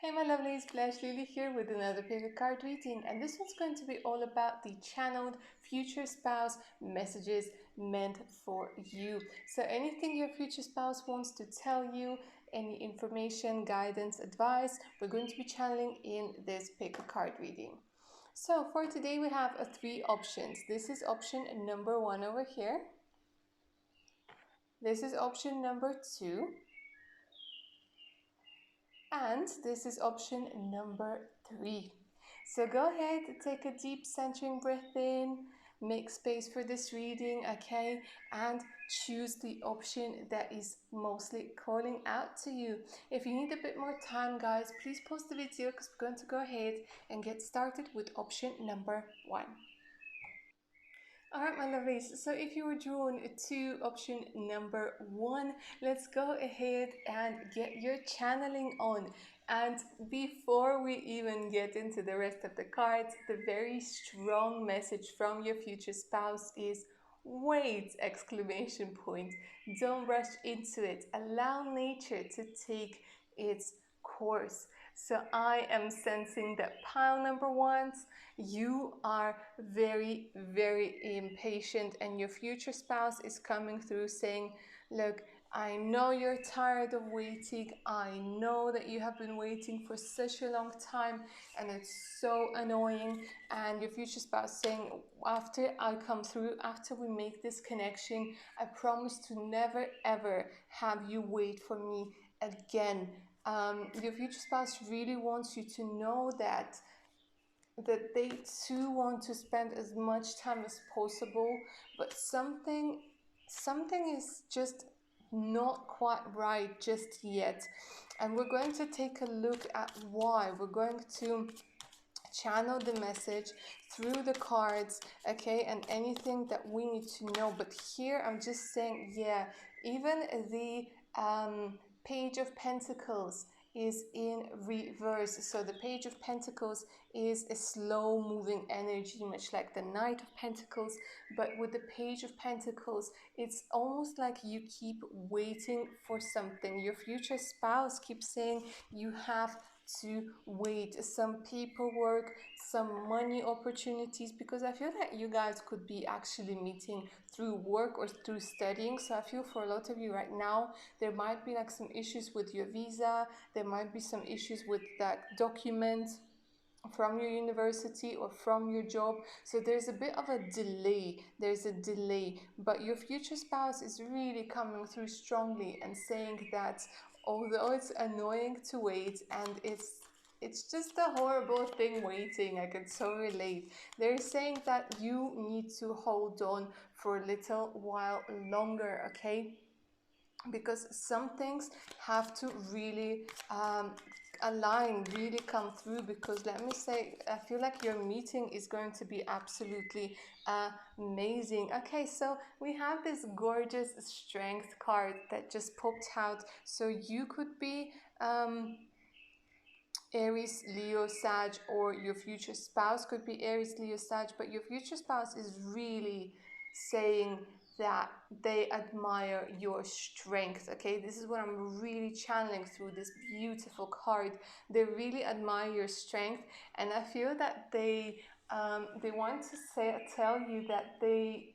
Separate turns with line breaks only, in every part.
Hey my lovelies, Blush Lily here with another pick card reading, and this one's going to be all about the channeled future spouse messages meant for you. So anything your future spouse wants to tell you, any information, guidance, advice, we're going to be channeling in this pick a card reading. So for today we have three options. This is option number 1 over here. This is option number 2. And this is option number 3. So go ahead, take a deep centering breath in, make space for this reading, okay? And choose the option that is mostly calling out to you. If you need a bit more time, guys, please pause the video because we're going to go ahead and get started with option number 1. Alright my lovelies, so if you were drawn to option number 1, let's go ahead and get your channeling on. And before we even get into the rest of the cards, the very strong message from your future spouse is wait! Exclamation point. Don't rush into it. Allow nature to take its course. So I am sensing that pile number 1, you are very, very impatient, and your future spouse is coming through saying, look, I know you're tired of waiting. I know that you have been waiting for such a long time and it's so annoying. And your future spouse saying, after I come through, after we make this connection, I promise to never ever have you wait for me again. Your future spouse really wants you to know that they too want to spend as much time as possible, but something is just not quite right just yet. And we're going to take a look at why. We're going to channel the message through the cards, okay, and anything that we need to know. But here I'm just saying, yeah, even the Page of Pentacles is in reverse. So the Page of Pentacles is a slow moving energy, much like the Knight of Pentacles, but with the Page of Pentacles, it's almost like you keep waiting for something. Your future spouse keeps saying you have to wait, some paperwork, some money opportunities, because I feel that you guys could be actually meeting through work or through studying. So I feel for a lot of you right now, there might be like some issues with your visa, there might be some issues with that document from your university or from your job. So there's a bit of a delay, but your future spouse is really coming through strongly and saying that although it's annoying to wait and it's just a horrible thing waiting, I can so relate. They're saying that you need to hold on for a little while longer, okay? Because some things have to really align, really come through, because let me say, I feel like your meeting is going to be absolutely amazing. Okay, so we have this gorgeous strength card that just popped out. So you could be Aries, Leo, Sag, or your future spouse could be Aries, Leo, Sag, but your future spouse is really saying that they admire your strength, okay? This is what I'm really channeling through this beautiful card. They really admire your strength, and I feel that they want to tell you that they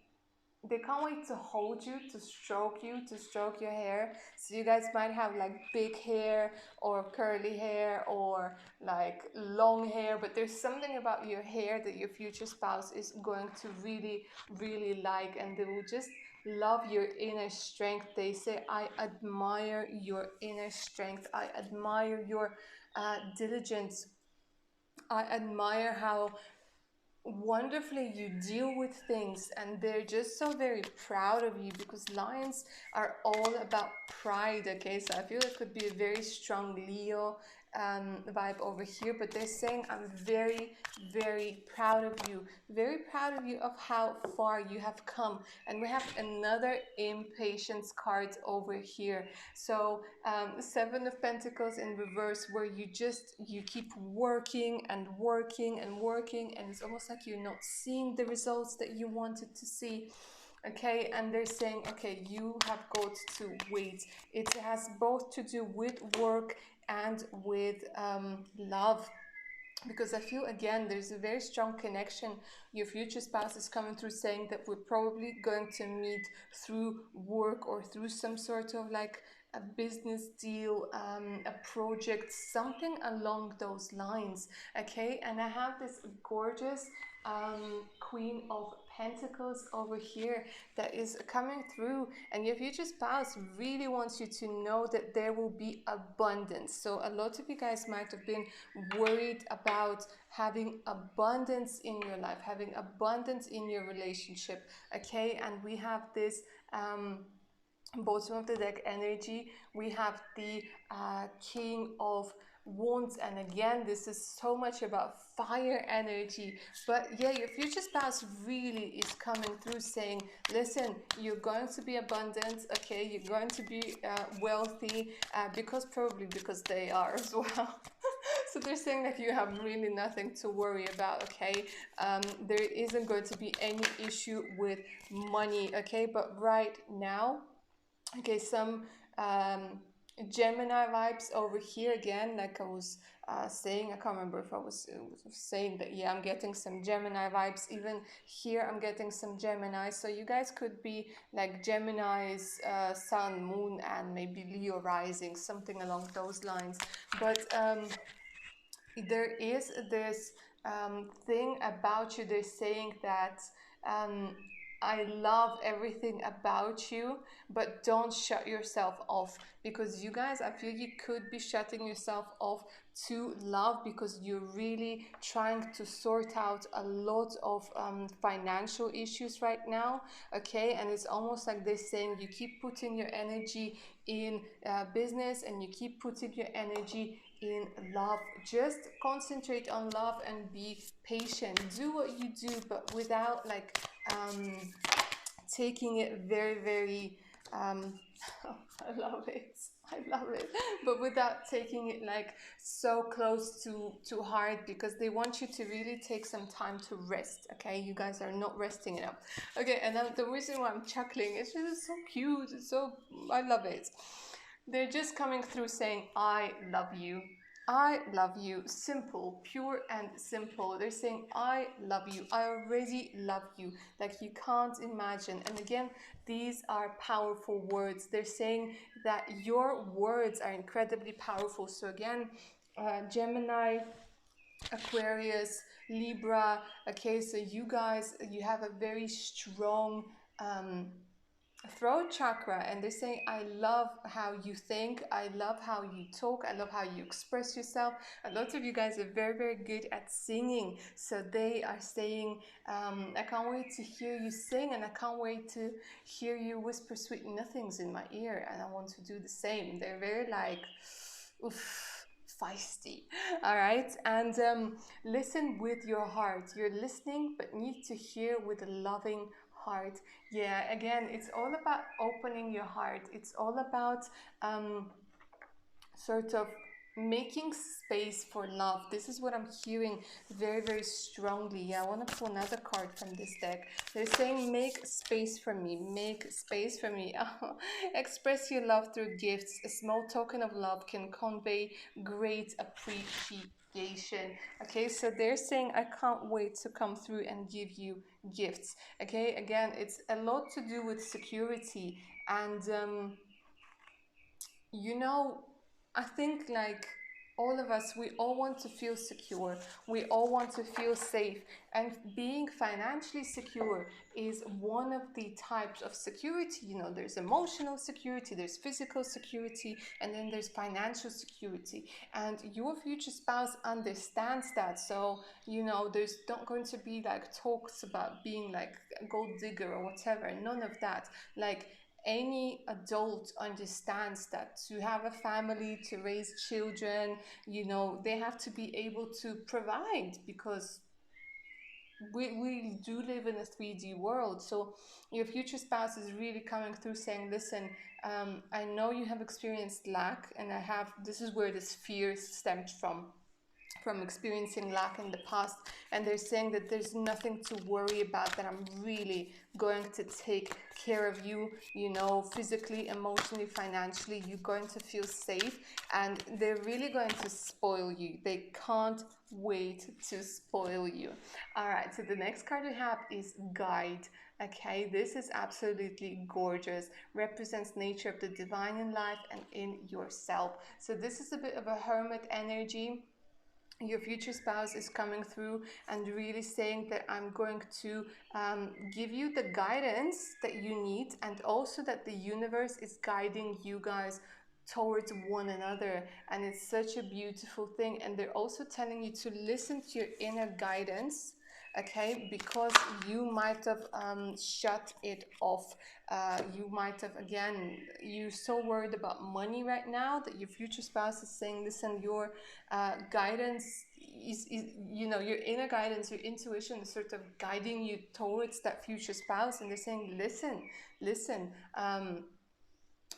can't wait to hold you, to stroke your hair. So you guys might have like big hair or curly hair or like long hair, but there's something about your hair that your future spouse is going to really, really like, and they will just love your inner strength. They say, I admire your inner strength. I admire your diligence. I admire how wonderfully you deal with things, and they're just so very proud of you, because lions are all about pride, okay? So I feel it could be a very strong Leo vibe over here, but they're saying, I'm very, very proud of you, very proud of you, of how far you have come. And we have another impatience card over here. So Seven of Pentacles in reverse, where you keep working and working and working, and it's almost like you're not seeing the results that you wanted to see. Okay, and they're saying, okay, you have got to wait. It has both to do with work and with love, because I feel again there's a very strong connection. Your future spouse is coming through saying that we're probably going to meet through work or through some sort of like a business deal, a project, something along those lines. Okay, and I have this gorgeous Queen of Pentacles over here that is coming through, and your future spouse really wants you to know that there will be abundance. So a lot of you guys might have been worried about having abundance in your life, having abundance in your relationship. Okay, and we have this bottom of the deck energy. We have the King of Wands, and again this is so much about fire energy. But yeah, your future spouse really is coming through saying, listen, you're going to be abundant. Okay, you're going to be wealthy, because probably because they are as well. So they're saying that you have really nothing to worry about. Okay, there isn't going to be any issue with money. Okay, but right now, okay, some Gemini vibes over here again, like I was saying. I can't remember if I was saying that. Yeah, I'm getting some Gemini vibes. Even here, I'm getting some Gemini. So you guys could be like Gemini's sun, moon, and maybe Leo rising, something along those lines. But there is this thing about you. They're saying that um, I love everything about you, but don't shut yourself off, because you guys, I feel you could be shutting yourself off to love because you're really trying to sort out a lot of financial issues right now. Okay, and it's almost like they're saying you keep putting your energy in business, and you keep putting your energy in love. Just concentrate on love and be patient. Do what you do, but without like taking it very, very I love it. I love it. But without taking it like so close to heart, because they want you to really take some time to rest. Okay, you guys are not resting enough. Okay, and the reason why I'm chuckling is just so cute. It's so, I love it. They're just coming through saying, I love you. I love you. Simple, pure and simple. They're saying, I love you. I already love you. Like you can't imagine. And again, these are powerful words. They're saying that your words are incredibly powerful. So again, Gemini, Aquarius, Libra. Okay, so you guys, you have a very strong throat chakra, and they're saying, I love how you think, I love how you talk, I love how you express yourself. A lot of you guys are very, very good at singing, so they are saying, I can't wait to hear you sing, and I can't wait to hear you whisper sweet nothings in my ear, and I want to do the same. They're very like, oof, feisty. All right, and listen with your heart. You're listening but need to hear with a loving heart. Yeah, again, it's all about opening your heart. It's all about sort of making space for love. This is what I'm hearing very, very strongly. Yeah, I want to pull another card from this deck. They're saying, make space for me, make space for me. Express your love through gifts. A small token of love can convey great appreciation. Okay, so they're saying, I can't wait to come through and give you gifts. Okay, again, it's a lot to do with security, and you know, I think like all of us, we all want to feel secure. We all want to feel safe. And being financially secure is one of the types of security. You know, there's emotional security, there's physical security, and then there's financial security. And your future spouse understands that. So, you know, there's not going to be like talks about being like a gold digger or whatever. None of that. Like, any adult understands that to have a family, to raise children, you know, they have to be able to provide, because we do live in a 3D world. So your future spouse is really coming through saying, listen, I know you have experienced lack, and I have, this is where this fear stems from. from experiencing lack in the past, and they're saying that there's nothing to worry about, that I'm really going to take care of you, you know, physically, emotionally, financially. You're going to feel safe, and they're really going to spoil you. They can't wait to spoil you. All right, so the next card we have is Guide. Okay, this is absolutely gorgeous, represents nature of the divine in life and in yourself. So this is a bit of a hermit energy. Your future spouse is coming through and really saying that I'm going to give you the guidance that you need, and also that the universe is guiding you guys towards one another. And it's such a beautiful thing. And they're also telling you to listen to your inner guidance, okay, because you might have shut it off. You might have, again, you're so worried about money right now that your future spouse is saying, listen, your guidance is, you know, your inner guidance, your intuition is sort of guiding you towards that future spouse. And they're saying, listen,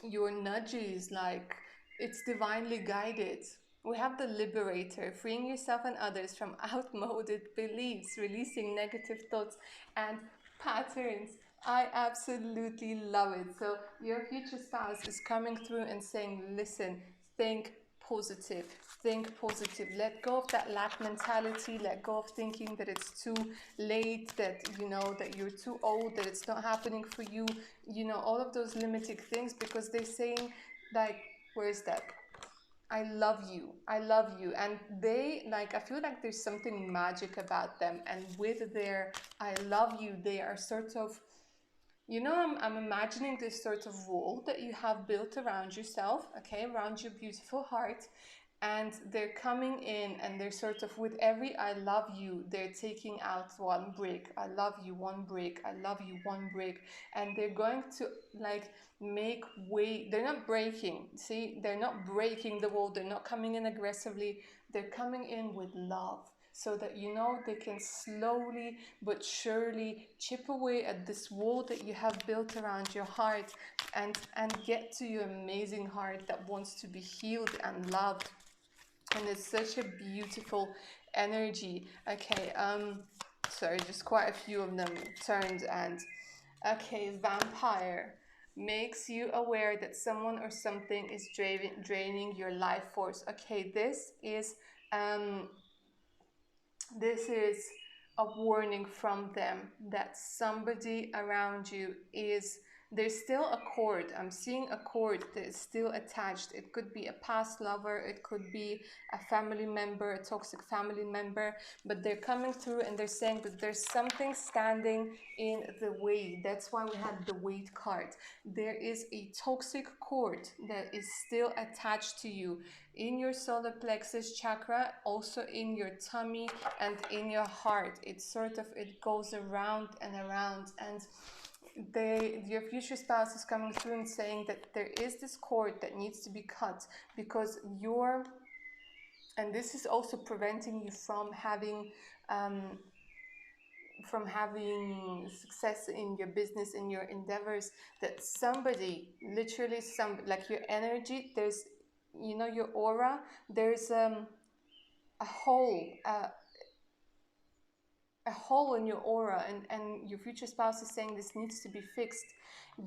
your nudges, like, it's divinely guided. We have the Liberator, freeing yourself and others from outmoded beliefs, releasing negative thoughts and patterns. I absolutely love it. So your future spouse is coming through and saying, listen, think positive, think positive. Let go of that lack mentality. Let go of thinking that it's too late, that, you know, that you're too old, that it's not happening for you, you know, all of those limiting things, because they're saying, like, where's that? I love you. I love you. And they, like, I feel like there's something magic about them. And with their I love you, they are sort of, you know, I'm imagining this sort of wall that you have built around yourself, okay, around your beautiful heart. And they're coming in and they're sort of, with every I love you, they're taking out one brick. I love you, one brick. I love you, one brick. And they're going to, like, make way. They're not breaking. See, they're not breaking the wall. They're not coming in aggressively. They're coming in with love, so that, you know, they can slowly but surely chip away at this wall that you have built around your heart, and get to your amazing heart that wants to be healed and loved. And it's such a beautiful energy. Okay, sorry, just quite a few of them turned. And okay, Vampire makes you aware that someone or something is draining your life force. Okay, um this is a warning from them that somebody around you is, there's still a cord. I'm seeing a cord that is still attached. It could be a past lover, it could be a family member, a toxic family member, but they're coming through and they're saying that there's something standing in the way. That's why we had the weight card. There is a toxic cord that is still attached to you in your solar plexus chakra, also in your tummy and in your heart. It's sort of, it goes around and around. And your future spouse is coming through and saying that there is this cord that needs to be cut, because you're, and this is also preventing you from having success in your business, in your endeavors. That somebody, literally some, like your energy, there's, you know, your aura, there's a hole, a hole in your aura, and your future spouse is saying this needs to be fixed.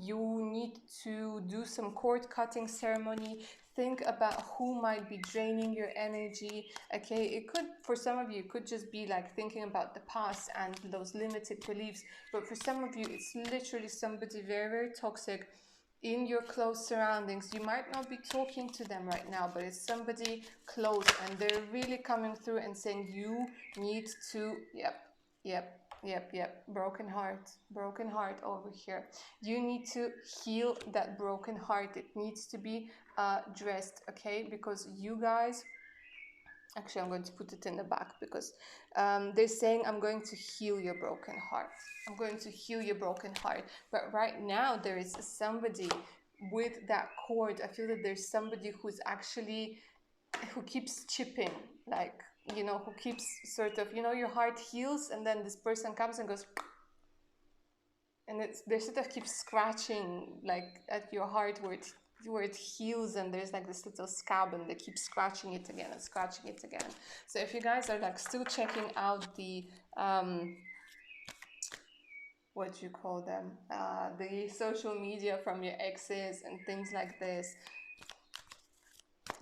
You need to do some cord cutting ceremony. Think about who might be draining your energy. Okay, it could, for some of you, it could just be like thinking about the past and those limited beliefs, but for some of you, it's literally somebody very, very toxic in your close surroundings. You might not be talking to them right now, but it's somebody close, and they're really coming through and saying you need to, yep, broken heart over here. You need to heal that broken heart. It needs to be dressed, okay, because you guys, actually, I'm going to put it in the back, because they're saying, I'm going to heal your broken heart. I'm going to heal your broken heart. But right now, there is somebody with that cord. I feel that there's somebody who's actually, who keeps chipping, like, you know, who keeps sort of, you know, your heart heals, and then this person comes and goes, and it's, they sort of keep scratching, like, at your heart, where where it heals, and there's like this little scab and they keep scratching it again and scratching it again. So if you guys are like still checking out the what do you call them, the social media from your exes and things like this,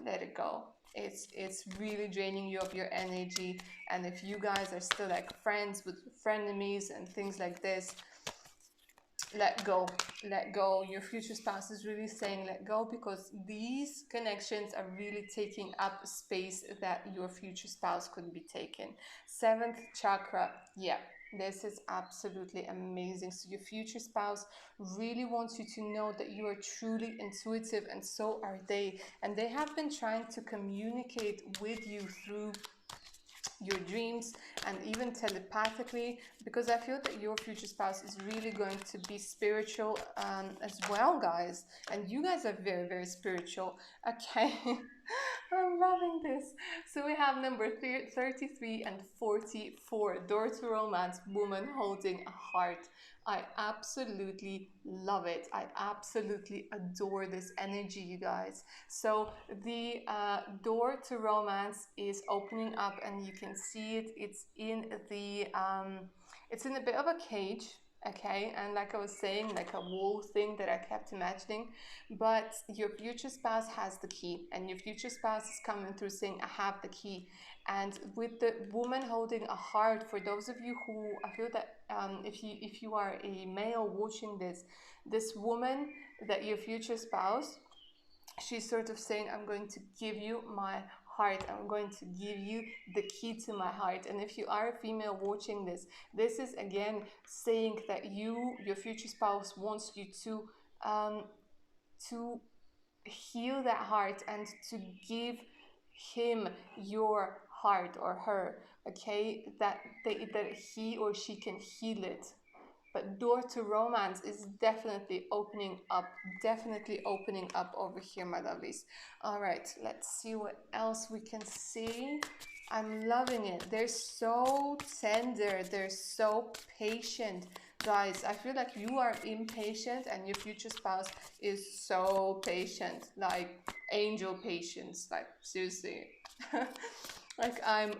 let it go. It's really draining you of your energy. And if you guys are still like friends with frenemies and things like this, let go. Let go. Your future spouse is really saying let go, because these connections are really taking up space that your future spouse could be taking. Seventh chakra, yeah, this is absolutely amazing. So your future spouse really wants you to know that you are truly intuitive, and so are they. And they have been trying to communicate with you through your dreams and even telepathically, because I feel that your future spouse is really going to be spiritual as well, guys. And you guys are very, very spiritual. Okay. I'm loving this. So we have number 33 and 44, door to romance, woman holding a heart. I absolutely love it. I absolutely adore this energy, you guys. So the door to romance is opening up, and you can see it. It's in a bit of a cage, okay, and like I was saying, like a wall thing that I kept imagining. But your future spouse has the key, and your future spouse is coming through saying, I have the key. And with the woman holding a heart, for those of you who, I feel that if you are a male watching this woman, that your future spouse, she's sort of saying, I'm going to give you my heart, I'm going to give you the key to my heart. And if you are a female watching this, this is again saying that your future spouse wants you to heal that heart and to give him your heart, or her, okay, that he or she can heal it. But door to romance is definitely opening up over here, my lovelies. All right, let's see what else we can see. I'm loving it. They're so tender, they're so patient. Guys, I feel like you are impatient and your future spouse is so patient, like angel patience, like seriously. Like I'm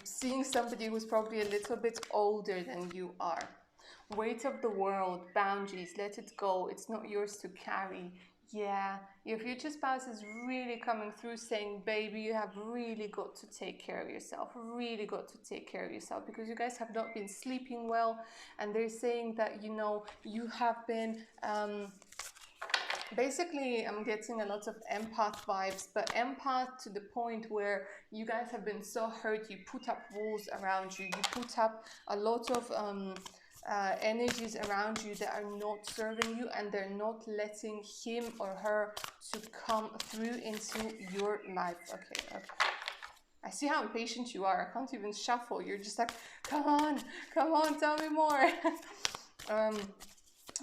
seeing somebody who's probably a little bit older than you are. Weight of the world, boundaries, let it go. It's not yours to carry. Yeah, your future spouse is really coming through saying, baby, you have really got to take care of yourself. Really got to take care of yourself, because you guys have not been sleeping well. And they're saying that, you have been basically, I'm getting a lot of empath vibes, but empath to the point where you guys have been so hurt, you put up walls around you, you put up a lot of energies around you that are not serving you, and they're not letting him or her to come through into your life. Okay, okay. I see how impatient you are. I can't even shuffle. You're just like, come on, tell me more.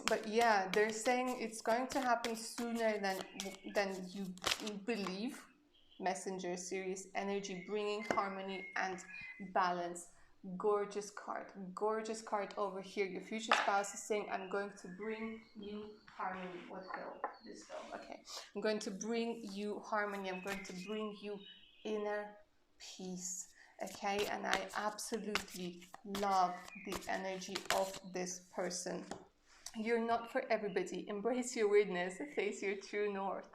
But yeah, they're saying it's going to happen sooner than you believe. Messenger series energy, bringing harmony and balance. Gorgeous card over here. Your future spouse is saying, I'm going to bring you harmony. What fell? This fell. Okay, I'm going to bring you harmony, I'm going to bring you inner peace. Okay, and I absolutely love the energy of this person. You're not for everybody. Embrace your weirdness. Face your true north.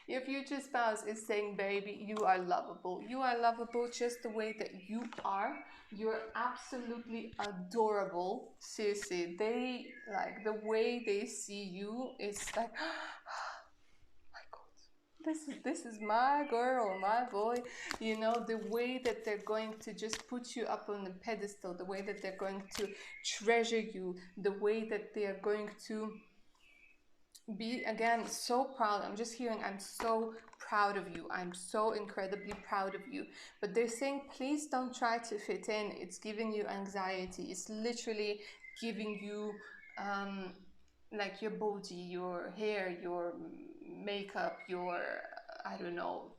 Your future spouse is saying, baby, you are lovable. You are lovable just the way that you are. You're absolutely adorable. Seriously, they, like, the way they see you, it's like, this is my girl, my boy. The way that they're going to just put you up on the pedestal, the way that they're going to treasure you, the way that they are going to be, again, so proud. I'm just hearing, I'm so proud of you, I'm so incredibly proud of you. But they're saying, please don't try to fit in. It's giving you anxiety. It's literally giving you like your body, your hair, your makeup, your I don't know,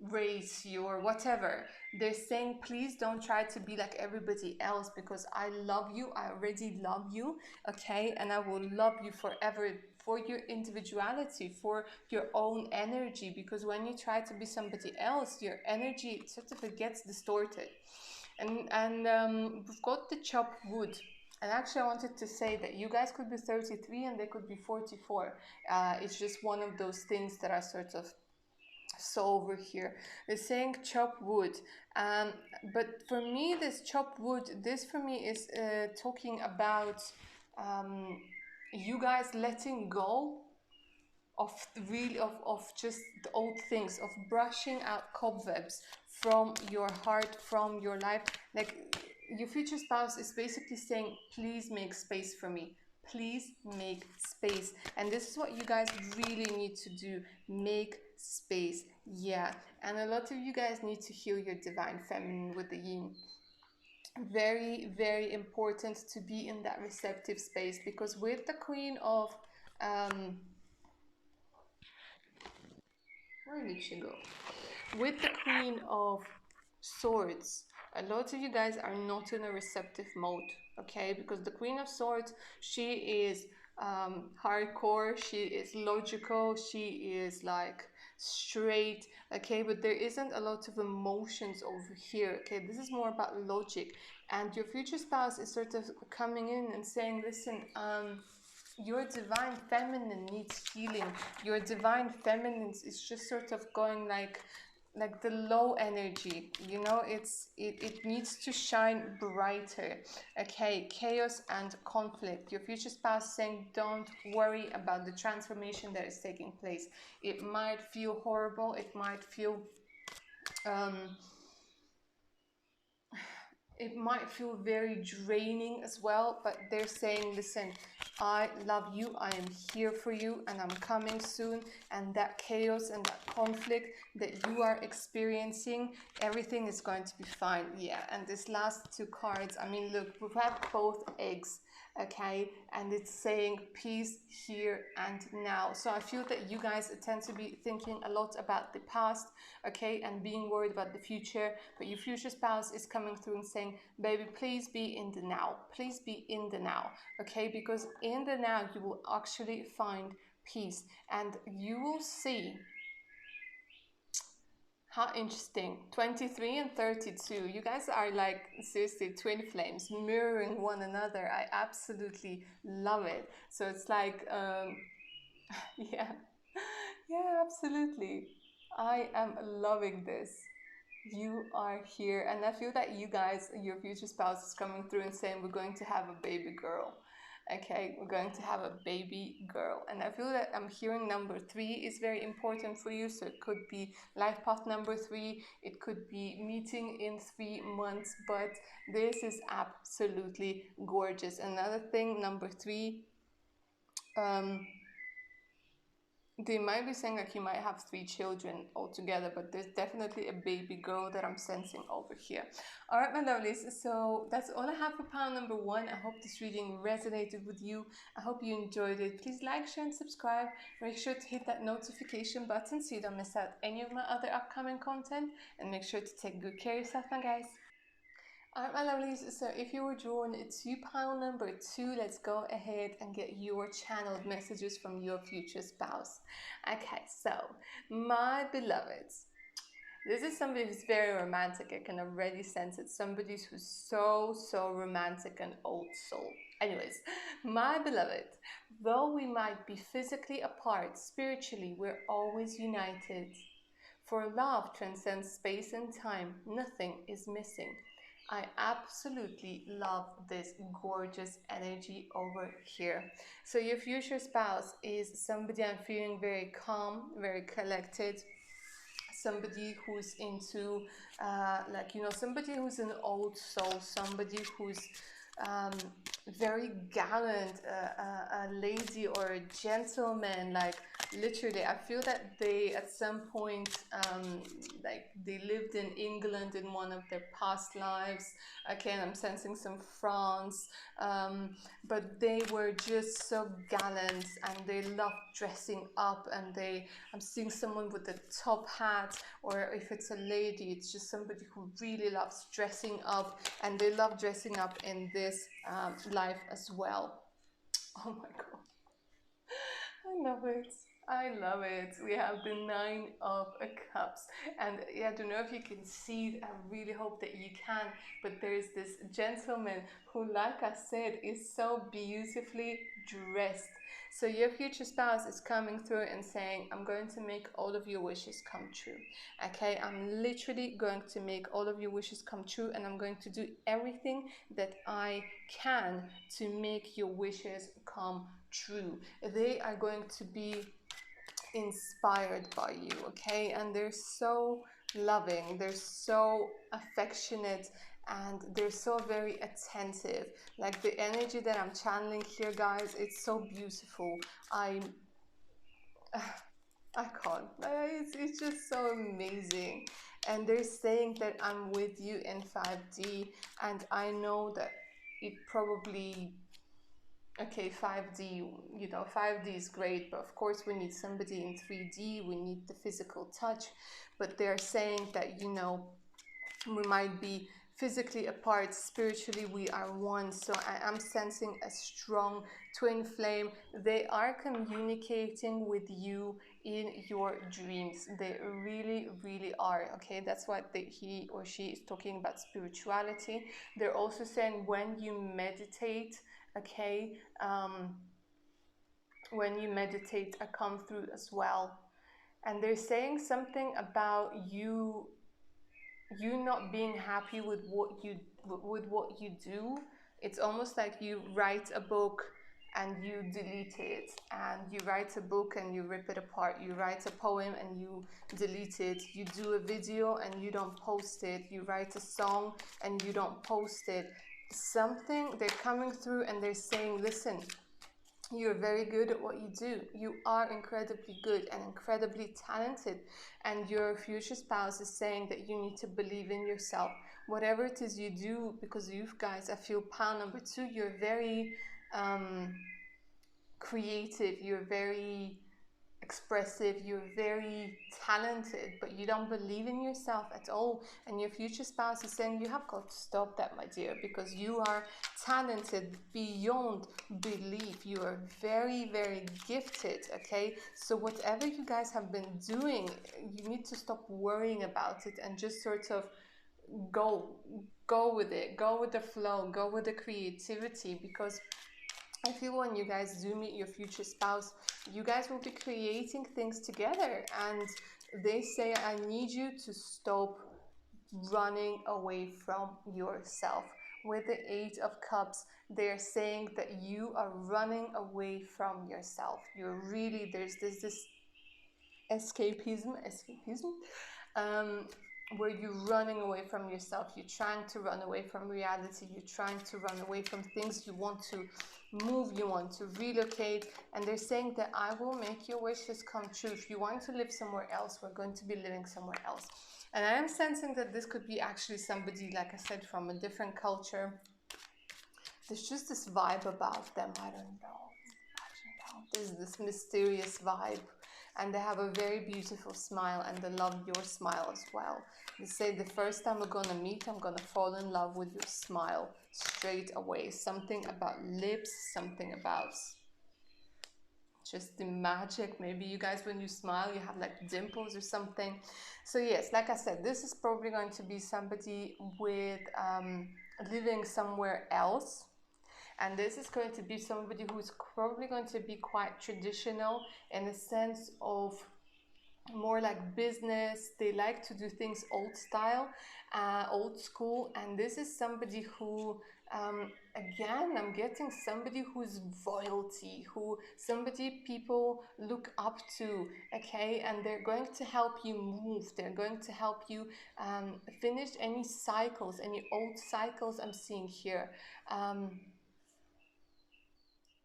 race, your whatever. They're saying, please don't try to be like everybody else, because I love you. I already love you, okay? And I will love you forever, for your individuality, for your own energy. Because when you try to be somebody else, your energy sort of gets distorted. And we've got the chopped wood. And actually, I wanted to say that you guys could be 33 and they could be 44. It's just one of those things that are sort of so over here. They're saying chop wood. Um, but for me, this chop wood, this for me is talking about um, you guys letting go of really of just the old things, of brushing out cobwebs from your heart, from your life. Like, your future spouse is basically saying, please make space for me, please make space. And this is what you guys really need to do: make space. Yeah. And a lot of you guys need to heal your divine feminine with the yin. Very, very important to be in that receptive space, because with the queen of where did she go? With the Queen of Swords, a lot of you guys are not in a receptive mode, okay? Because the Queen of Swords, she is hardcore, she is logical, she is like straight, okay? But there isn't a lot of emotions over here, okay? This is more about logic. And your future spouse is sort of coming in and saying, listen, your divine feminine needs healing. Your divine feminine is just sort of going like the low energy, you know. It needs to shine brighter, okay? Chaos and conflict. Your future spouse saying, don't worry about the transformation that is taking place. It might feel horrible, it might feel it might feel very draining as well, but they're saying, listen, I love you, I am here for you, and I'm coming soon. And that chaos and that conflict that you are experiencing, everything is going to be fine. Yeah. And this last two cards, I mean, look, we have both eggs, okay? And it's saying peace here and now. So I feel that you guys tend to be thinking a lot about the past, okay, and being worried about the future. But your future spouse is coming through and saying, baby, please be in the now. Please be in the now, okay? Because in the now, you will actually find peace, and you will see how interesting. 23 and 32. You guys are like seriously twin flames, mirroring one another. I absolutely love it. So it's like, yeah, yeah, absolutely. I am loving this. You are here, and I feel that you guys, your future spouse, is coming through and saying, we're going to have a baby girl. Okay, we're going to have a baby girl. And I feel that I'm hearing number 3 is very important for you. So it could be life path number 3, it could be meeting in 3 months, but this is absolutely gorgeous. Another thing, number 3, they might be saying like you might have 3 children altogether, but there's definitely a baby girl that I'm sensing over here. All right, my lovelies, so that's all I have for pile number 1. I hope this reading resonated with you. I hope you enjoyed it. Please like, share, and subscribe. Make sure to hit that notification button so you don't miss out any of my other upcoming content, and make sure to take good care of yourself, my guys. Alright, my lovelies, so if you were drawn to pile number 2, let's go ahead and get your channeled messages from your future spouse. Okay, so my beloveds, this is somebody who's very romantic. I can already sense it. Somebody who's so romantic and old soul. Anyways, my beloved, though we might be physically apart, spiritually, we're always united. For love transcends space and time. Nothing is missing. I absolutely love this gorgeous energy over here. So your future spouse is somebody I'm feeling very calm, very collected, somebody who's into like, you know, somebody who's an old soul, somebody who's very gallant, a lady or a gentleman. Like literally, I feel that they at some point, like they lived in England in one of their past lives. Again, I'm sensing some France, um, but they were just so gallant and they loved dressing up. And I'm seeing someone with a top hat, or if it's a lady, it's just somebody who really loves dressing up, and they love dressing up in this life as well. Oh my god, I love it. I love it. We have the Nine of Cups. And yeah, I don't know if you can see it. I really hope that you can. But there's this gentleman who, like I said, is so beautifully dressed. So your future spouse is coming through and saying, I'm going to make all of your wishes come true. Okay, I'm literally going to make all of your wishes come true, and I'm going to do everything that I can to make your wishes come true. They are going to be inspired by you, okay? And they're so loving, they're so affectionate, and they're so very attentive. Like the energy that I'm channeling here, guys, it's so beautiful. I I can't. It's just so amazing. And they're saying that I'm with you in 5D, and I know that it probably, okay, 5D, 5D is great, but of course we need somebody in 3D, we need the physical touch. But they're saying that, we might be physically apart, spiritually we are one. So I am sensing a strong twin flame. They are communicating with you in your dreams. They really, really are. Okay, that's what he or she is talking about, spirituality. They're also saying when you meditate, okay, when you meditate, I come through as well. And they're saying something about you not being happy with what you do. It's almost like you write a book and you delete it, and you write a book and you rip it apart. You write a poem and you delete it. You do a video and you don't post it. You write a song and you don't post it. Something, they're coming through and they're saying, listen, you're very good at what you do. You are incredibly good and incredibly talented. And your future spouse is saying that you need to believe in yourself. Whatever it is you do, because you guys, I feel pile number two, you're very creative, you're very expressive, you're very talented, but you don't believe in yourself at all. And your future spouse is saying, you have got to stop that, my dear, because you are talented beyond belief. You are very, very gifted, okay? So whatever you guys have been doing, you need to stop worrying about it and just sort of go go with it, go with the flow, go with the creativity. Because I feel when you guys do meet your future spouse, you guys will be creating things together. And they say, I need you to stop running away from yourself. With the Eight of Cups, they're saying that you are running away from yourself. You're really, there's this escapism, um, where you're running away from yourself. You're trying to run away from reality. You're trying to run away from things. You want to move, you want to relocate. And they're saying that I will make your wishes come true. If you want to live somewhere else, we're going to be living somewhere else. And I am sensing that this could be actually somebody, like I said, from a different culture. There's just this vibe about them. I don't know. There's this mysterious vibe, and they have a very beautiful smile, and they love your smile as well. They say the first time we're gonna meet, I'm gonna fall in love with your smile straight away. Something about lips, something about just the magic. Maybe you guys, when you smile, you have like dimples or something. So yes, like I said, this is probably going to be somebody with living somewhere else. And this is going to be somebody who's probably going to be quite traditional in the sense of more like business. They like to do things old style, old school. And this is somebody who, again, I'm getting somebody who's royalty, who somebody people look up to, okay? And they're going to help you move. They're going to help you finish any cycles, any old cycles I'm seeing here.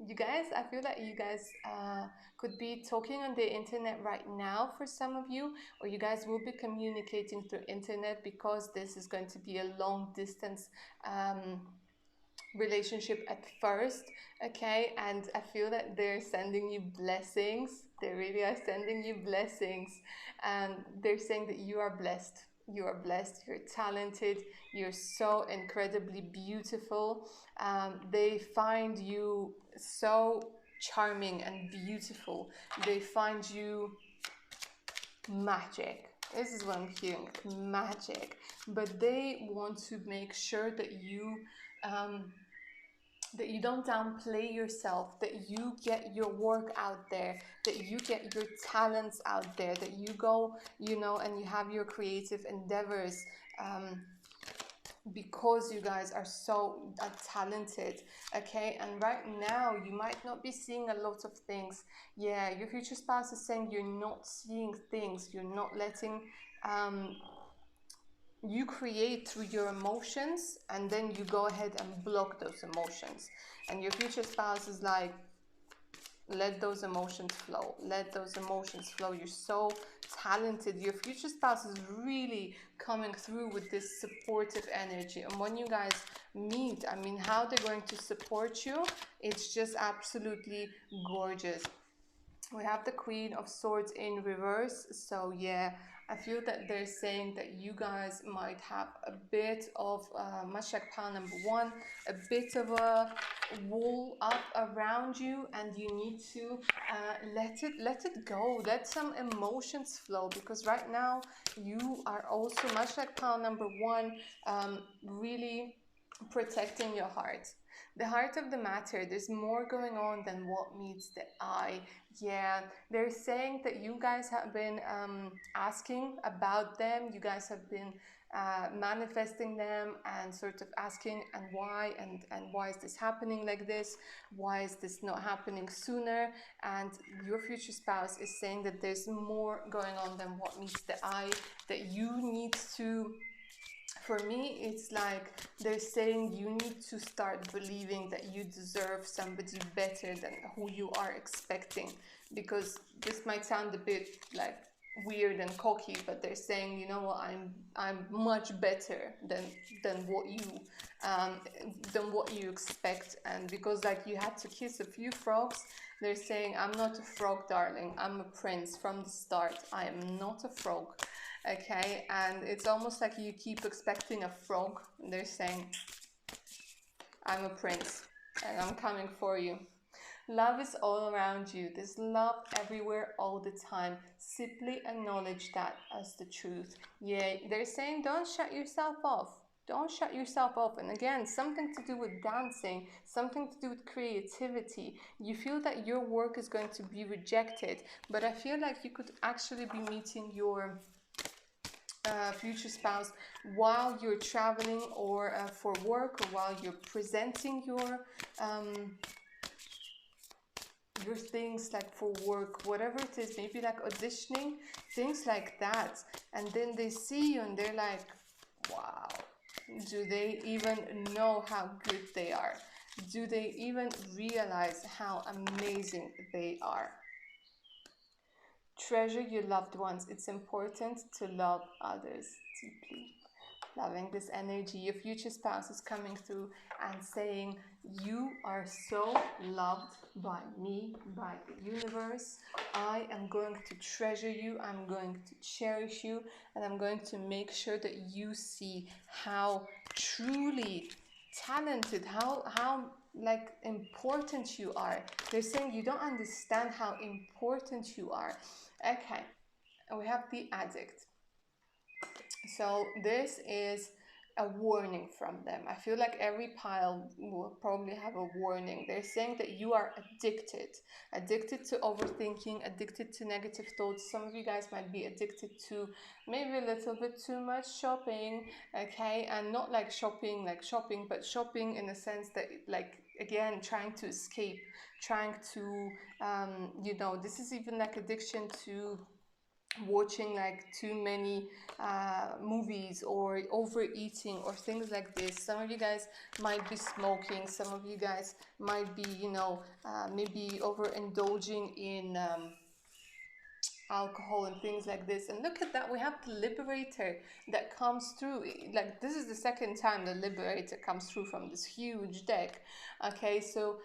You guys, I feel that you guys could be talking on the internet right now for some of you, or you guys will be communicating through internet, because this is going to be a long distance relationship at first. Okay, and I feel that they're sending you blessings. They really are sending you blessings, and they're saying that you are blessed. You are blessed, you're talented, you're so incredibly beautiful. They find you so charming and beautiful. They find you magic. This is what I'm hearing, magic. But they want to make sure um, that you don't downplay yourself, that you get your work out there, that you get your talents out there, that you go, and you have your creative endeavors, because you guys are so talented. Okay, and right now you might not be seeing a lot of things. Yeah, your future spouse is saying you're not seeing things, you're not letting you create through your emotions, and then you go ahead and block those emotions. And your future spouse is like, let those emotions flow, let those emotions flow. You're so talented. Your future spouse is really coming through with this supportive energy, and when you guys meet, I mean, how they're going to support you, it's just absolutely gorgeous. We have the Queen of Swords in reverse. So yeah, I feel that they're saying that you guys might have a bit of, much like pile number one, a bit of a wall up around you, and you need to let it go, let some emotions flow, because right now you are also, much like pile number one, really protecting your heart. The heart of the matter, there's more going on than what meets the eye. Yeah, they're saying that you guys have been asking about them. You guys have been manifesting them, and sort of asking, and why is this happening like this? Why is this not happening sooner? And your future spouse is saying that there's more going on than what meets the eye, that you need to, for me, it's like they're saying you need to start believing that you deserve somebody better than who you are expecting. Because this might sound a bit like weird and cocky, but they're saying, you know what, I'm much better than what you um, expect. And because like you had to kiss a few frogs, they're saying, I'm not a frog, darling. I'm a prince from the start. I am not a frog. Okay, and it's almost like you keep expecting a frog. They're saying, I'm a prince and I'm coming for you. Love is all around you. There's love everywhere all the time. Simply acknowledge that as the truth. Yeah, they're saying don't shut yourself off. Don't shut yourself off. And again, something to do with dancing, something to do with creativity. You feel that your work is going to be rejected, but I feel like you could actually be meeting your future spouse while you're traveling, or for work, or while you're presenting your things, like for work, whatever it is, maybe like auditioning, things like that. And then they see you and they're like, wow, do they even know how good they are? Do they even realize how amazing they are? Treasure your loved ones. It's important to love others deeply. Loving this energy. Your future spouse is coming through and saying, you are so loved by me, by the universe. I am going to treasure you, I'm going to cherish you, and I'm going to make sure that you see how truly talented, how like important you are. They're saying you don't understand how important you are. Okay, and we have the addict. So this is a warning from them. I feel like every pile will probably have a warning. They're saying that you are addicted to overthinking, addicted to negative thoughts. Some of you guys might be addicted to maybe a little bit too much shopping, okay? And not like shopping, but shopping in a sense that, like, again, trying to escape, trying to, this is even like addiction to watching like too many movies or overeating or things like this. Some of you guys might be smoking. Some of you guys might be, maybe overindulging in alcohol and things like this. And look at that, we have the Liberator that comes through. Like, this is the second time the Liberator comes through from this huge deck. Okay, so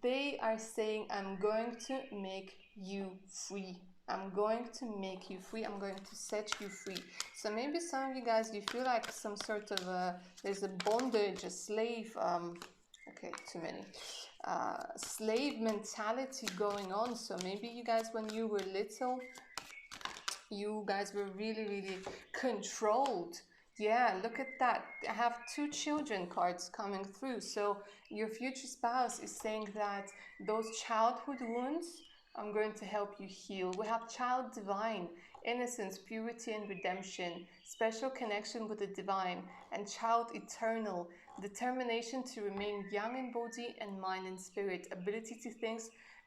they are saying, I'm going to make you free. I'm going to make you free. I'm going to set you free. So maybe some of you guys, you feel like some sort of there's a bondage, a slave, okay, too many, slave mentality going on. So maybe you guys, when you were little, you guys were really, really controlled. Yeah, look at that. I have two children cards coming through. So your future spouse is saying that those childhood wounds, I'm going to help you heal. We have child divine, innocence, purity, and redemption, special connection with the divine, and child eternal, determination to remain young in body and mind and spirit, ability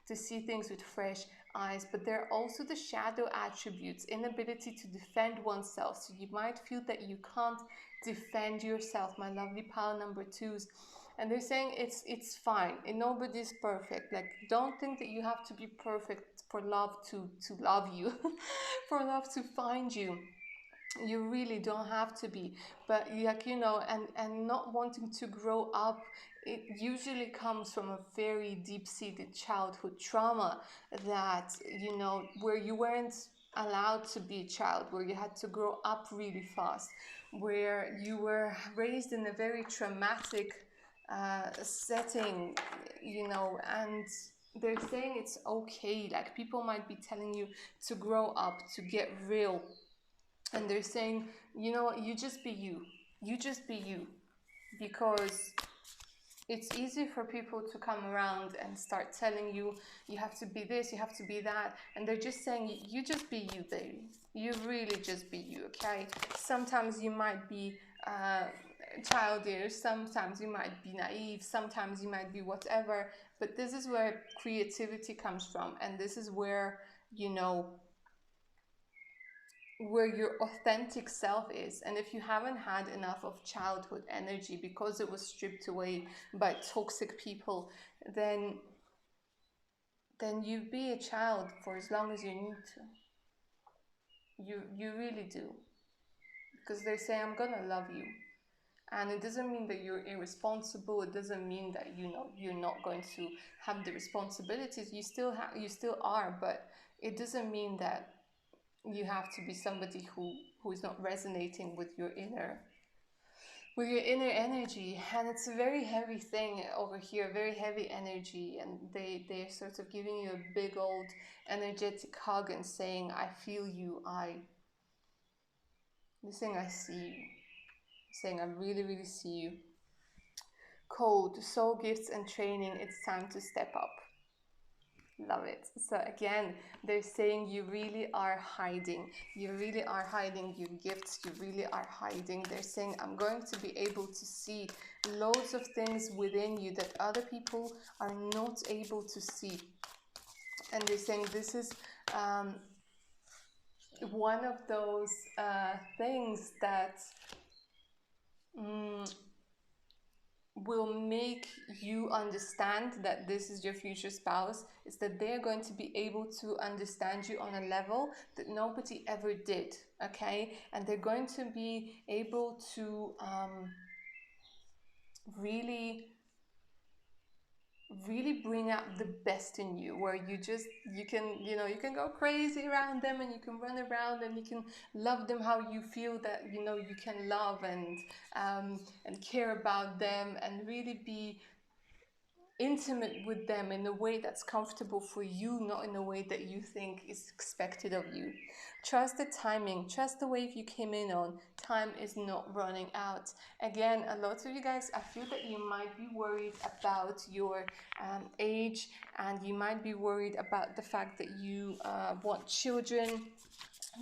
to see things with fresh eyes. But there are also the shadow attributes, inability to defend oneself. So you might feel that you can't defend yourself, my lovely pile number twos. And they're saying it's fine, and nobody's perfect. Like, don't think that you have to be perfect for love to love you, for love to find you. You really don't have to be. But like, and not wanting to grow up, it usually comes from a very deep-seated childhood trauma, that, where you weren't allowed to be a child, where you had to grow up really fast, where you were raised in a very traumatic setting, and they're saying it's okay. Like, people might be telling you to grow up, to get real, and they're saying, you know what, you just be you. You just be you. Because it's easy for people to come around and start telling you, you have to be this, you have to be that. And they're just saying, you just be you, baby. You really just be you, okay? Sometimes you might be childish, sometimes you might be naive, sometimes you might be whatever. But this is where creativity comes from. And this is where, where your authentic self is. And if you haven't had enough of childhood energy because it was stripped away by toxic people, then you be a child for as long as you need to. You really do. Because they say, I'm gonna love you. And it doesn't mean that you're irresponsible. It doesn't mean that you're not going to have the responsibilities. You still are, but it doesn't mean that you have to be somebody who is not resonating with your inner energy. And it's a very heavy thing over here, very heavy energy, and they're sort of giving you a big old energetic hug and saying, I feel you. They're saying, I see you. They're saying, I really, really see you. Code, soul gifts and training, it's time to step up. Love it. So again, they're saying you really are hiding. You really are hiding your gifts. You really are hiding. They're saying, I'm going to be able to see loads of things within you that other people are not able to see. And they're saying this is one of those things that will make you understand that this is your future spouse, is that they're going to be able to understand you on a level that nobody ever did, okay? And they're going to be able to really bring out the best in you, where you can go crazy around them, and you can run around and you can love them how you feel that you can love, and care about them, and really be intimate with them in a way that's comfortable for you, not in a way that you think is expected of you. Trust the timing, trust the wave you came in on. Time is not running out. Again, a lot of you guys, I feel that you might be worried about your age, and you might be worried about the fact that you want children,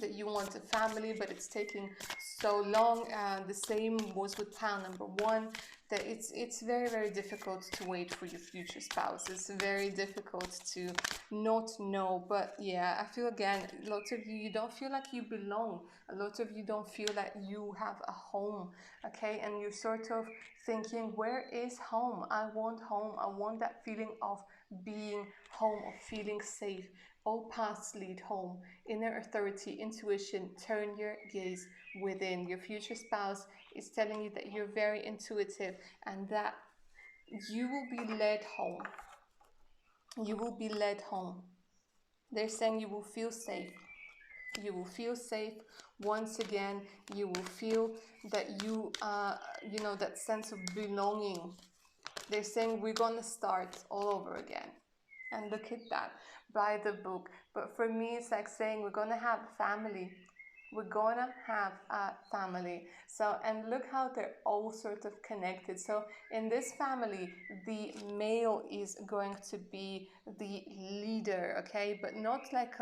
that you want a family, but it's taking so long. The same was with pile number one. that it's very, very difficult to wait for your future spouse. It's very difficult to not know. But yeah, I feel again, lots of you, you don't feel like you belong. A lot of you don't feel like you have a home, okay? And you're sort of thinking, where is home? I want home. I want that feeling of being home, of feeling safe. All paths lead home. Inner authority, intuition, turn your gaze within. Your future spouse is telling you that you're very intuitive and that you will be led home. You will be led home. They're saying you will feel safe. You will feel safe once again. You will feel that you know, that sense of belonging. They're saying we're gonna start all over again. And look at that, by the book. But for me, it's like saying we're gonna have a family. We're gonna have a family. So, and look how they're all sort of connected. So in this family, the male is going to be the leader, okay? But not like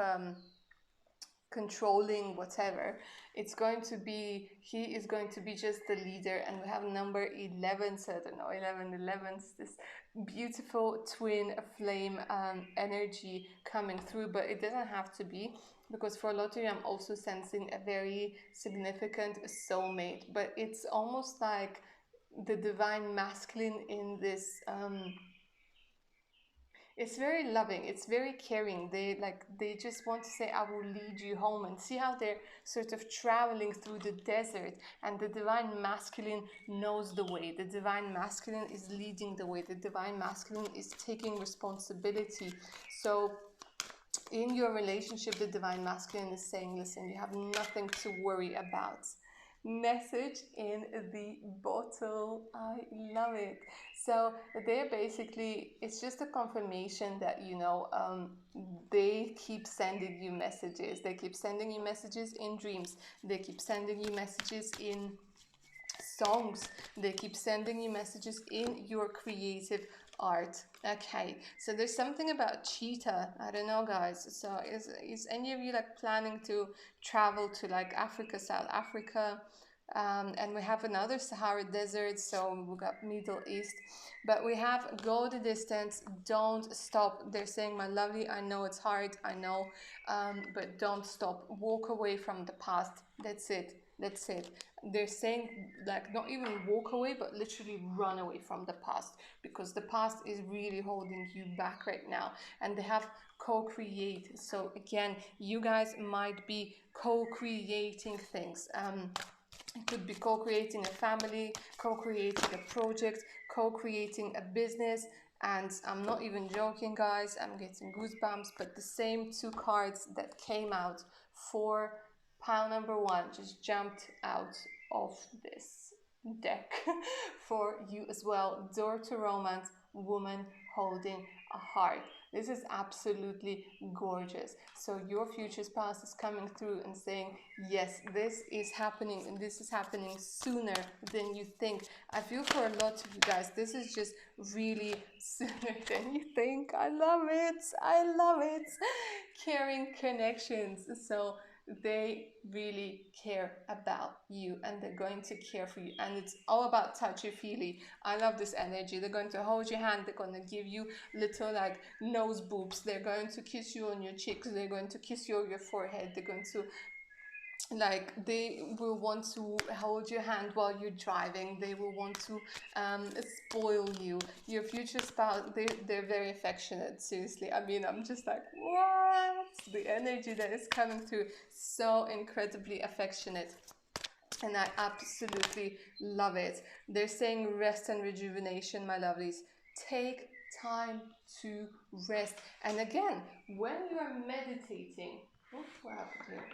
controlling whatever. It's going to be, he is going to be just the leader. And we have number 11, so I don't know, 11's this beautiful twin flame energy coming through, but it doesn't have to be, because for a lot of you I'm also sensing a very significant soulmate. But it's almost like the divine masculine in this it's very loving, it's very caring. They just want to say, I will lead you home. And see how they're sort of traveling through the desert, and the divine masculine knows the way. The divine masculine is leading the way. The divine masculine is taking responsibility. So in your relationship, the divine masculine is saying, listen, you have nothing to worry about. Message in the bottle. I love it. So they're basically, it's just a confirmation that, you know, they keep sending you messages. They keep sending you messages in dreams. They keep sending you messages in songs. They keep sending you messages in your creative art. Okay, so there's something about cheetah. I don't know, guys. So is any of you like planning to travel to like Africa, South Africa? And we have another Sahara Desert, so we got Middle East. But we have go the distance, don't stop. They're saying, my lovely, I know it's hard, I know, but don't stop. Walk away from the past. That's it. That's it. They're saying, like, not even walk away, but literally run away from the past, because the past is really holding you back right now. And they have co-create. So again, you guys might be co-creating things. It could be co-creating a family, co-creating a project, co-creating a business. And I'm not even joking, guys, I'm getting goosebumps. But the same two cards that came out for pile number 1 just jumped out of this deck for you as well. Door to romance, woman holding a heart. This is absolutely gorgeous. So your future spouse is coming through and saying, yes, this is happening, and this is happening sooner than you think. I feel for a lot of you guys, this is just really sooner than you think. I love it. I love it. Caring connections. So they really care about you, and they're going to care for you, and it's all about touchy-feely. I love this energy. They're going to hold your hand. They're going to give you little like nose boobs. They're going to kiss you on your cheeks. They're going to kiss you on your forehead. They're going to, like, they will want to hold your hand while you're driving. They will want to spoil you. Your future spouse, they're very affectionate. Seriously, I mean, I'm just like, what? The energy that is coming through, so incredibly affectionate, and I absolutely love it. They're saying rest and rejuvenation, my lovelies. Take time to rest. And again, when you are meditating, what happened here?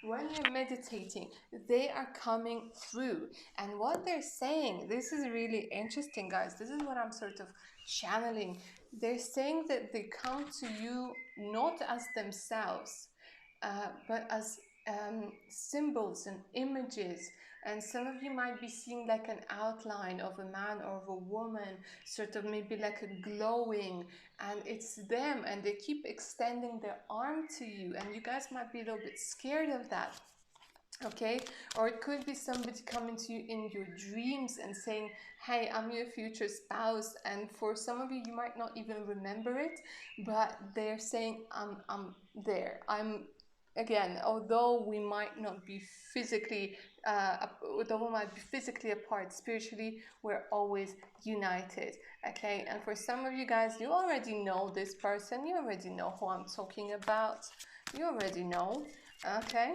When you're meditating, they are coming through. And what they're saying, this is really interesting, guys. This is what I'm sort of channeling. They're saying that they come to you not as themselves, but as symbols and images. And some of you might be seeing like an outline of a man or of a woman, sort of maybe like a glowing, and it's them, and they keep extending their arm to you, and you guys might be a little bit scared of that. Okay, or it could be somebody coming to you in your dreams and saying, hey, I'm your future spouse. And for some of you, you might not even remember it, but they're saying, I'm there. I'm, again, although we might not be physically although we might be physically apart, spiritually we're always united. Okay, and for some of you guys, you already know this person, you already know who I'm talking about, you already know. Okay,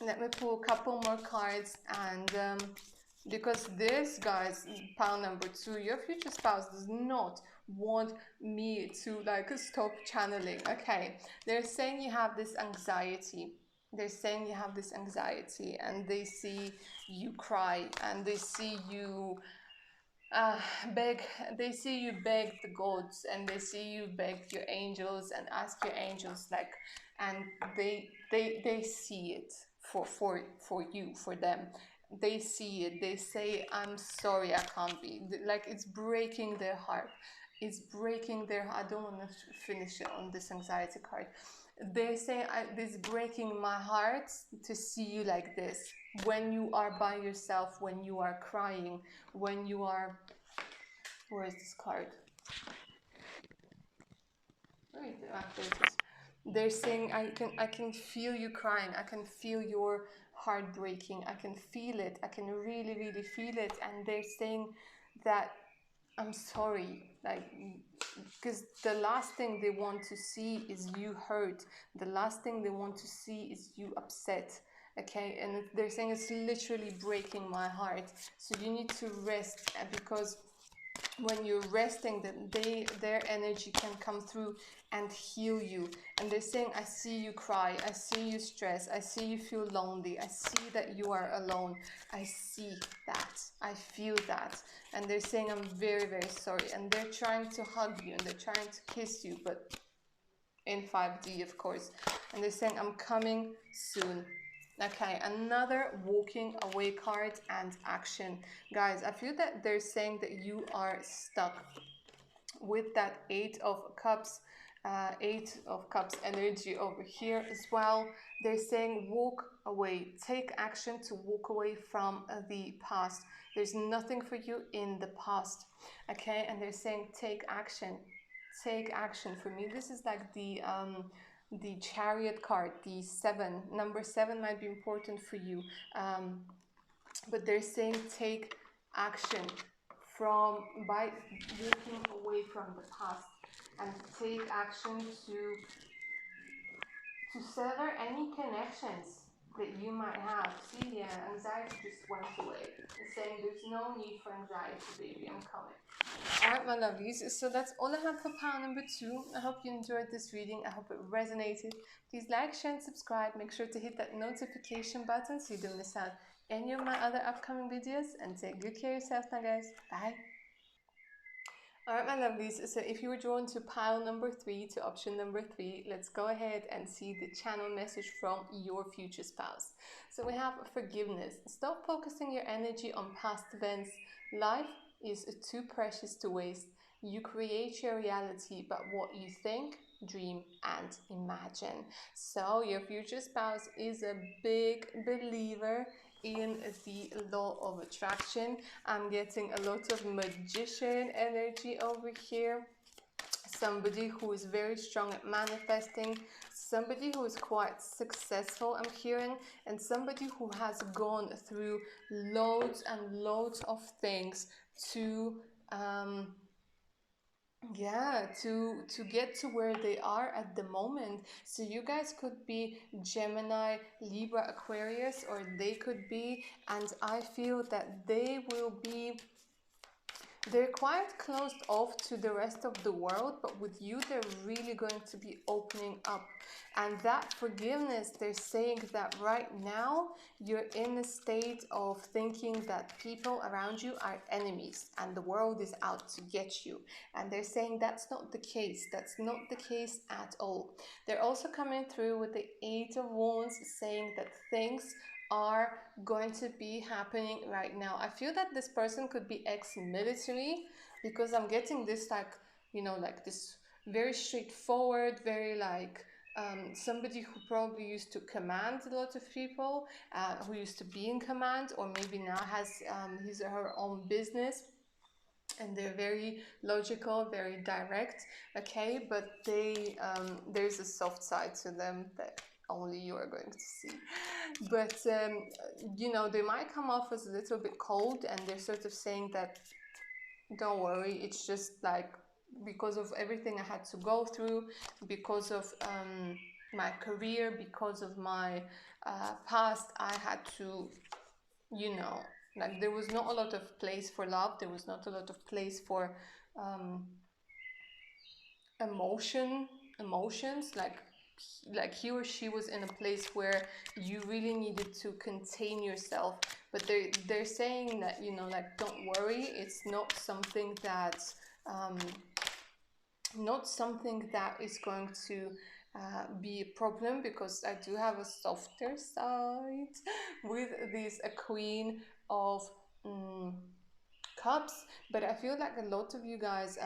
let me pull a couple more cards. And because this, guys, pile number 2, your future spouse does not want me to like stop channeling. Okay, they're saying you have this anxiety, they're saying you have this anxiety, and they see you cry, and they see you uh, beg, they see you beg the gods, and they see you beg your angels and ask your angels, like, and they see it for you, for them. They see it, they say, I'm sorry, I can't be, like, it's breaking their heart, it's breaking their heart. I don't want to finish it on this anxiety card. They say, it's breaking my heart to see you like this, when you are by yourself, when you are crying, when you are, where is this card? Where is it? There it is. They're saying, I can feel you crying, I can feel your heart breaking, I can feel it, I can really, really feel it. And they're saying that, I'm sorry, like, because the last thing they want to see is you hurt. The last thing they want to see is you upset. Okay, and they're saying it's literally breaking my heart. So you need to rest, because when you're resting, then their energy can come through and heal you. And they're saying, I see you cry, I see you stress, I see you feel lonely, I see that you are alone, I see that, I feel that. And they're saying, I'm very, very sorry. And they're trying to hug you, and they're trying to kiss you, but in 5D, of course. And they're saying, I'm coming soon. Okay, another walking away card and action. Guys, I feel that they're saying that you are stuck with that Eight of Cups energy over here as well. They're saying walk away, take action to walk away from the past. There's nothing for you in the past. Okay, and they're saying take action. Take action. For me, this is like the Chariot card, the 7. Number 7 might be important for you. But they're saying take action by walking away from the past, and take action to sever any connections that you might have. See, yeah, anxiety just went away. It's saying there's no need for anxiety, baby, I'm coming. Alright, my lovelies, so that's all I have for pile number 2. I hope you enjoyed this reading. I hope it resonated. Please like, share, and subscribe. Make sure to hit that notification button so you don't miss out any of my other upcoming videos. And take good care of yourself now, guys. Bye. Alright, my lovelies, so if you were drawn to pile number 3, to option number 3, let's go ahead and see the channel message from your future spouse. So we have forgiveness. Stop focusing your energy on past events. Life is too precious to waste. You create your reality by what you think, dream, and imagine. So your future spouse is a big believer in the law of attraction. I'm getting a lot of magician energy over here. Somebody who is very strong at manifesting, somebody who is quite successful, I'm hearing, and somebody who has gone through loads and loads of things to to get to where they are at the moment. So you guys could be Gemini, Libra, Aquarius, or they could be, and I feel that they will be, they're quite closed off to the rest of the world, but with you, they're really going to be opening up. And that forgiveness, they're saying that right now, you're in a state of thinking that people around you are enemies and the world is out to get you. And they're saying that's not the case. That's not the case at all. They're also coming through with the 8 of Wands, saying that things are going to be happening right now. I feel that this person could be ex-military, because I'm getting this, like, you know, like this very straightforward, very like somebody who probably used to command a lot of people, who used to be in command, or maybe now has his or her own business, and they're very logical, very direct, okay, but there's a soft side to them that only you are going to see. But you know, they might come off as a little bit cold, and they're sort of saying that don't worry, it's just like because of everything I had to go through, because of my career, because of my past, I had to, you know, like there was not a lot of place for love, there was not a lot of place for um, emotions, like he or she was in a place where you really needed to contain yourself. But they're saying that, you know, like don't worry, it's not something that um, not something that is going to be a problem, because I do have a softer side with this a queen of cups. But I feel like a lot of you guys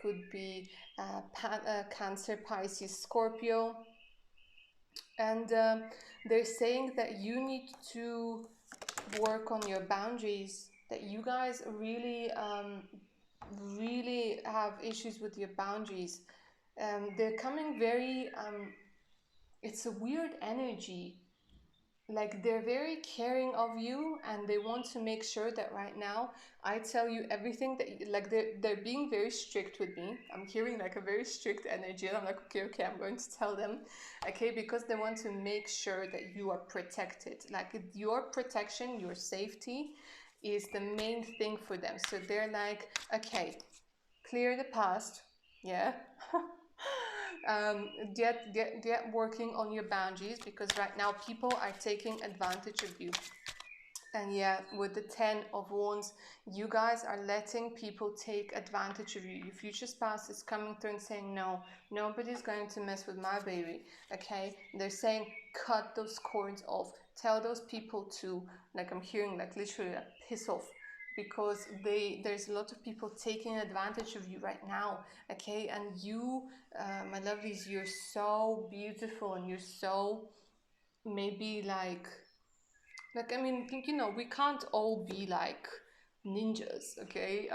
could be Cancer, Pisces, Scorpio, and they're saying that you need to work on your boundaries, that you guys really really have issues with your boundaries. They're coming very it's a weird energy, like they're very caring of you, and they want to make sure that right now I tell you everything that you, like they're being very strict with me. I'm hearing like a very strict energy, and I'm like, okay, okay, I'm going to tell them, okay, because they want to make sure that you are protected, like your protection, your safety is the main thing for them. So they're like, okay, clear the past, yeah. Get working on your boundaries, because right now people are taking advantage of you. And yeah, with the 10 of Wands, you guys are letting people take advantage of you. Your future spouse is coming through and saying, no, nobody's going to mess with my baby, okay? They're saying, cut those cords off. Tell those people to, like I'm hearing, like literally like, piss off. Because there's a lot of people taking advantage of you right now, okay? And you, my lovelies, you're so beautiful, and you're so maybe like I mean, you know, we can't all be like ninjas, okay?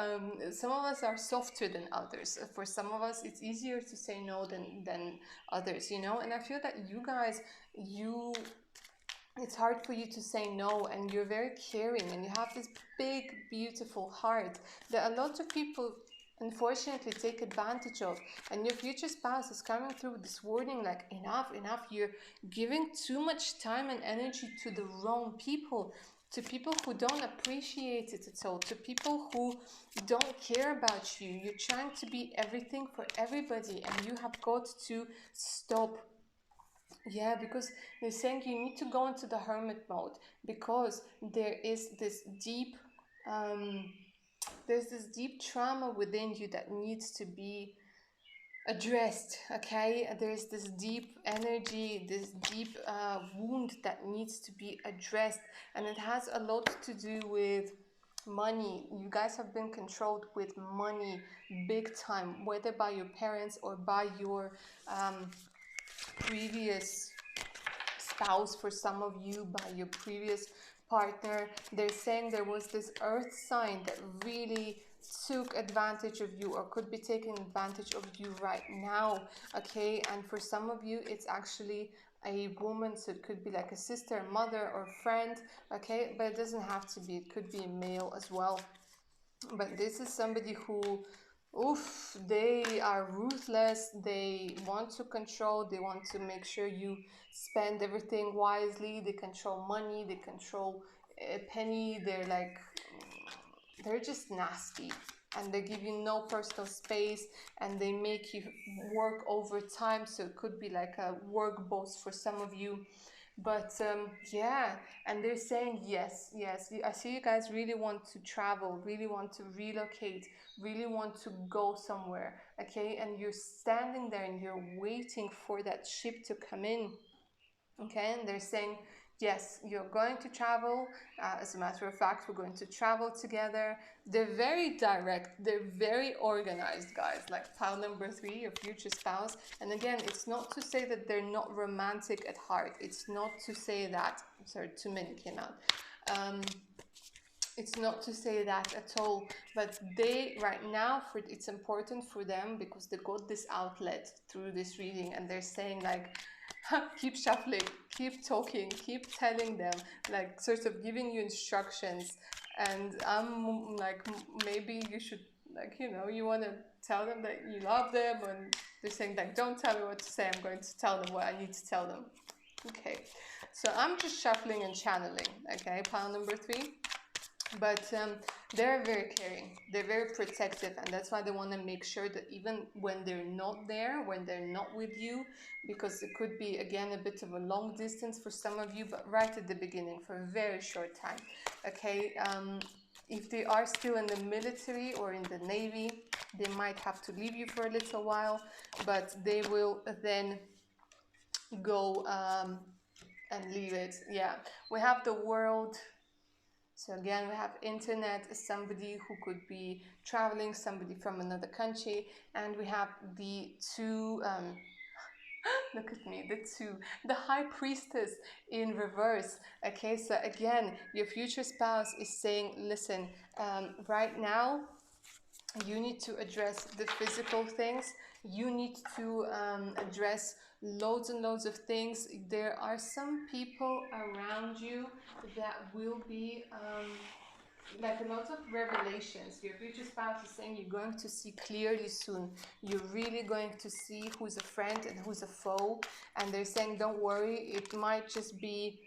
Some of us are softer than others. For some of us it's easier to say no than others, you know. And I feel that you guys, you, it's hard for you to say no, and you're very caring, and you have this big beautiful heart that a lot of people unfortunately take advantage of. And your future spouse is coming through with this warning, like enough, enough, you're giving too much time and energy to the wrong people, to people who don't appreciate it at all, to people who don't care about you. You're trying to be everything for everybody, and you have got to stop. Yeah, because they're saying you need to go into the hermit mode, because there is this deep there's this deep trauma within you that needs to be addressed, okay? There's this deep energy, this deep wound that needs to be addressed, and it has a lot to do with money. You guys have been controlled with money big time, whether by your parents or by your previous spouse, for some of you by your previous partner. They're saying there was this earth sign that really took advantage of you, or could be taking advantage of you right now, okay? And for some of you it's actually a woman, so it could be like a sister, mother, or friend, okay? But it doesn't have to be, it could be a male as well. But this is somebody who, oof, they are ruthless, they want to control, they want to make sure you spend everything wisely, they control money, they control a penny, they're like, they're just nasty, and they give you no personal space, and they make you work overtime, so it could be like a work boss for some of you. But yeah, and they're saying yes, yes, I see you guys really want to travel, really want to relocate, really want to go somewhere, okay? And you're standing there and you're waiting for that ship to come in, okay? And they're saying yes, you're going to travel. As a matter of fact, we're going to travel together. They're very direct, they're very organized, guys. Like pile number three, your future spouse. And again, it's not to say that they're not romantic at heart. It's not to say that. Sorry, too many came out. It's not to say that at all, but they right now, for it's important for them because they got this outlet through this reading, and they're saying like, keep shuffling, keep talking, keep telling them, like sort of giving you instructions. And I'm like, maybe you should, like, you know, you want to tell them that you love them, and they're saying like, don't tell me what to say, I'm going to tell them what I need to tell them. Okay, so I'm just shuffling and channeling. Okay, pile number three. But they're very caring, they're very protective, and that's why they want to make sure that even when they're not there, when they're not with you, because it could be again a bit of a long distance for some of you, but right at the beginning for a very short time. Okay, if they are still in the military or in the Navy, they might have to leave you for a little while, but they will then go and leave it. Yeah, we have the world. So again, we have internet, somebody who could be traveling, somebody from another country, and we have the two, look at me, the high priestess in reverse. Okay, so again, your future spouse is saying, listen, right now, you need to address the physical things. You need to address loads and loads of things. There are some people around you that will be like a lot of revelations. Your future spouse is saying you're going to see clearly soon. You're really going to see who's a friend and who's a foe. And they're saying, don't worry, it might just be,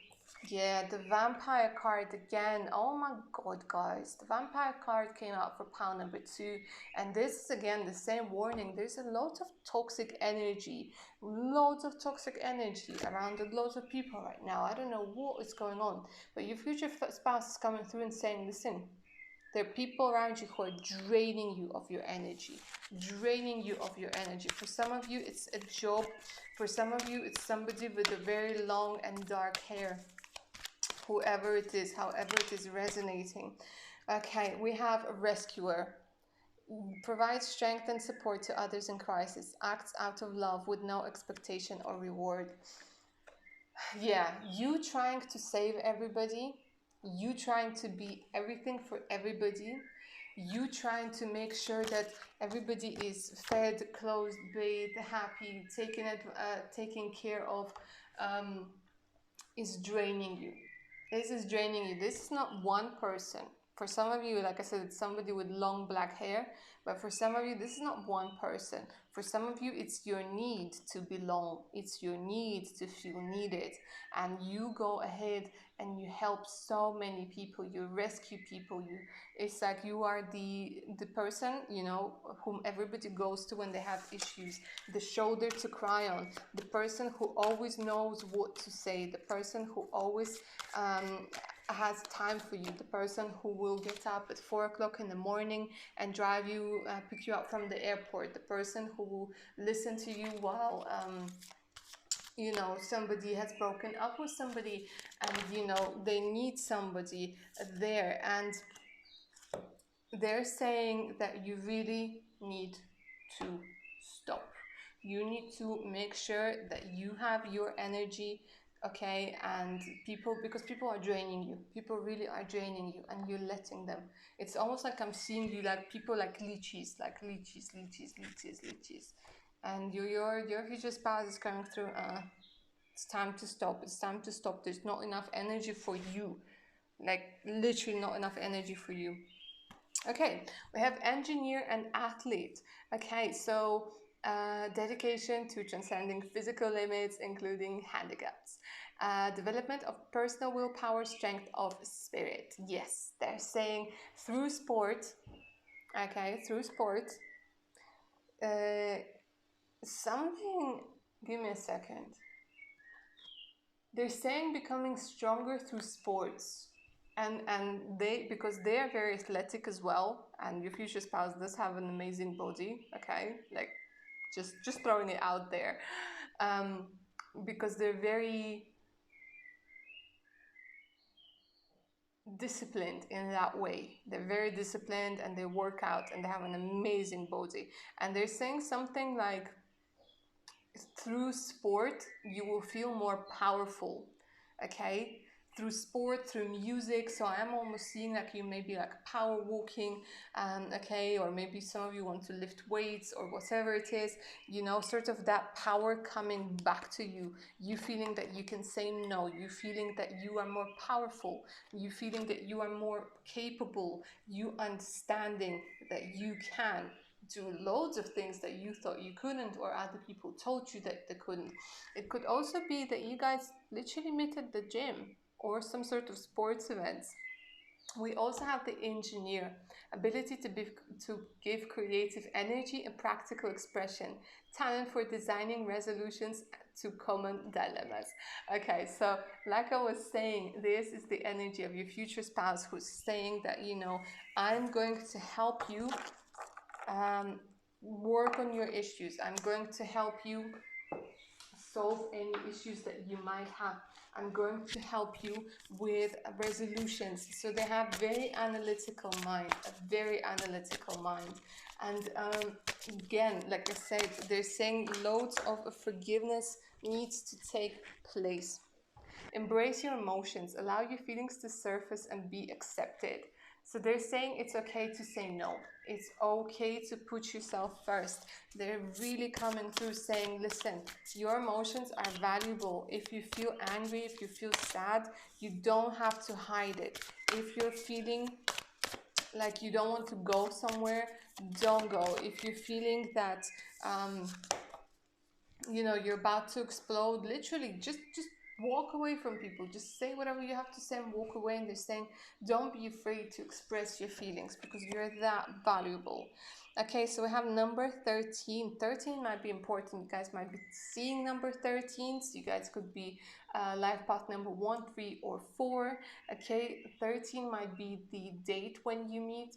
yeah, the vampire card again. Oh my god, guys, the vampire card came out for pile number two, and this is again the same warning. There's a lot of toxic energy, loads of toxic energy around a lot of people right now. I don't know what is going on, but your future spouse is coming through and saying, listen, there are people around you who are draining you of your energy, draining you of your energy. For some of you, it's a job. For some of you, it's somebody with a very long and dark hair. Whoever it is, however it is resonating. Okay, we have a rescuer. Provides strength and support to others in crisis. Acts out of love with no expectation or reward. Yeah, you trying to save everybody. You trying to be everything for everybody. You trying to make sure that everybody is fed, clothed, bathed, happy, taken care of, is draining you. This is draining you. This is not one person. For some of you, like I said, it's somebody with long black hair. But for some of you, this is not one person. For some of you, it's your need to belong. It's your need to feel needed. And you go ahead and you help so many people. You rescue people. It's like you are the person, you know, whom everybody goes to when they have issues. The shoulder to cry on. The person who always knows what to say. The person who always has time for you, the person who will get up at 4 o'clock in the morning and drive you, pick you up from the airport, the person who will listen to you while you know, somebody has broken up with somebody and you know they need somebody there, and they're saying that you really need to stop. You need to make sure that you have your energy, okay, and people, because people are draining you. People really are draining you, and you're letting them. It's almost like I'm seeing you like people like leeches, leeches. And your future spouse is coming through. It's time to stop. It's time to stop. There's not enough energy for you. Like literally not enough energy for you. Okay, we have engineer and athlete. Okay, so dedication to transcending physical limits, including handicaps. Development of personal willpower, strength of spirit. Yes, they're saying through sport, okay, through sport, something, give me a second. They're saying becoming stronger through sports. And they, because they are very athletic as well, and your future spouse does have an amazing body, okay, like just throwing it out there, because they're very disciplined in that way. They're very disciplined and they work out and they have an amazing body. And they're saying something like, through sport, you will feel more powerful. Okay? Through sport, through music. So I am almost seeing like you maybe like power walking, okay, or maybe some of you want to lift weights or whatever it is, you know, sort of that power coming back to you. You feeling that you can say no, you feeling that you are more powerful, you feeling that you are more capable, you understanding that you can do loads of things that you thought you couldn't or other people told you that they couldn't. It could also be that you guys literally meet at the gym or some sort of sports events. We also have the engineer, ability to give creative energy and practical expression, talent for designing resolutions to common dilemmas. Okay, so like I was saying, this is the energy of your future spouse who's saying that, you know, I'm going to help you work on your issues. I'm going to help you solve any issues that you might have. I'm going to help you with resolutions. So they have very analytical mind, a very analytical mind. And again, like I said, they're saying loads of forgiveness needs to take place. Embrace your emotions, allow your feelings to surface and be accepted. So they're saying it's okay to say no. It's okay to put yourself first. They're really coming through saying, listen, your emotions are valuable. If you feel angry, if you feel sad, you don't have to hide it. If you're feeling like you don't want to go somewhere, don't go. If you're feeling that you know you're about to explode, literally just walk away from people, just say whatever you have to say and walk away. And they're saying don't be afraid to express your feelings because you're that valuable. Okay, so we have number 13. 13 might be important. You guys might be seeing number 13, so you guys could be life path number 1, 3 or 4. Okay, 13 might be the date when you meet,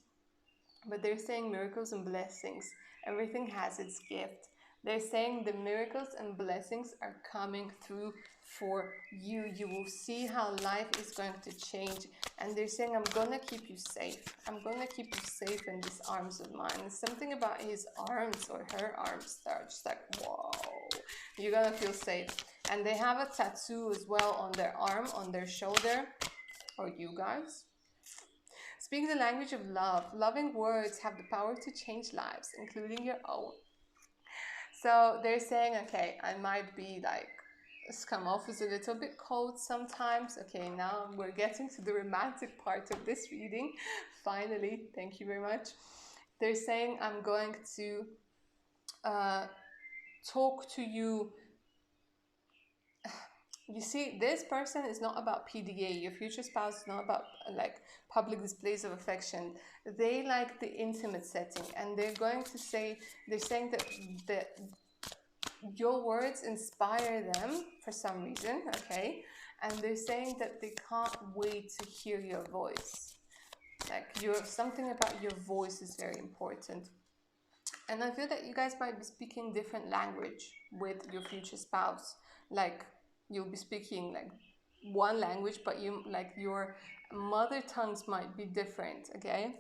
but they're saying miracles and blessings. Everything has its gift. They're saying the miracles and blessings are coming through for you. You will see how life is going to change. And they're saying, I'm going to keep you safe. I'm going to keep you safe in these arms of mine. And something about his arms or her arms that are just like, whoa, you're going to feel safe. And they have a tattoo as well on their arm, on their shoulder, or you guys. Speak the language of love. Loving words have the power to change lives, including your own. So they're saying, okay, I might be like, it's come off as a little bit cold sometimes. Okay, now we're getting to the romantic part of this reading. Finally, thank you very much. They're saying, I'm going to talk to you. You see, this person is not about PDA. Your future spouse is not about like public displays of affection. They like the intimate setting, and they're going to say, they're saying that your words inspire them for some reason, okay? And they're saying that they can't wait to hear your voice. Like something about your voice is very important. And I feel that you guys might be speaking different language with your future spouse. Like you'll be speaking like one language, but you like your mother tongues might be different. Okay.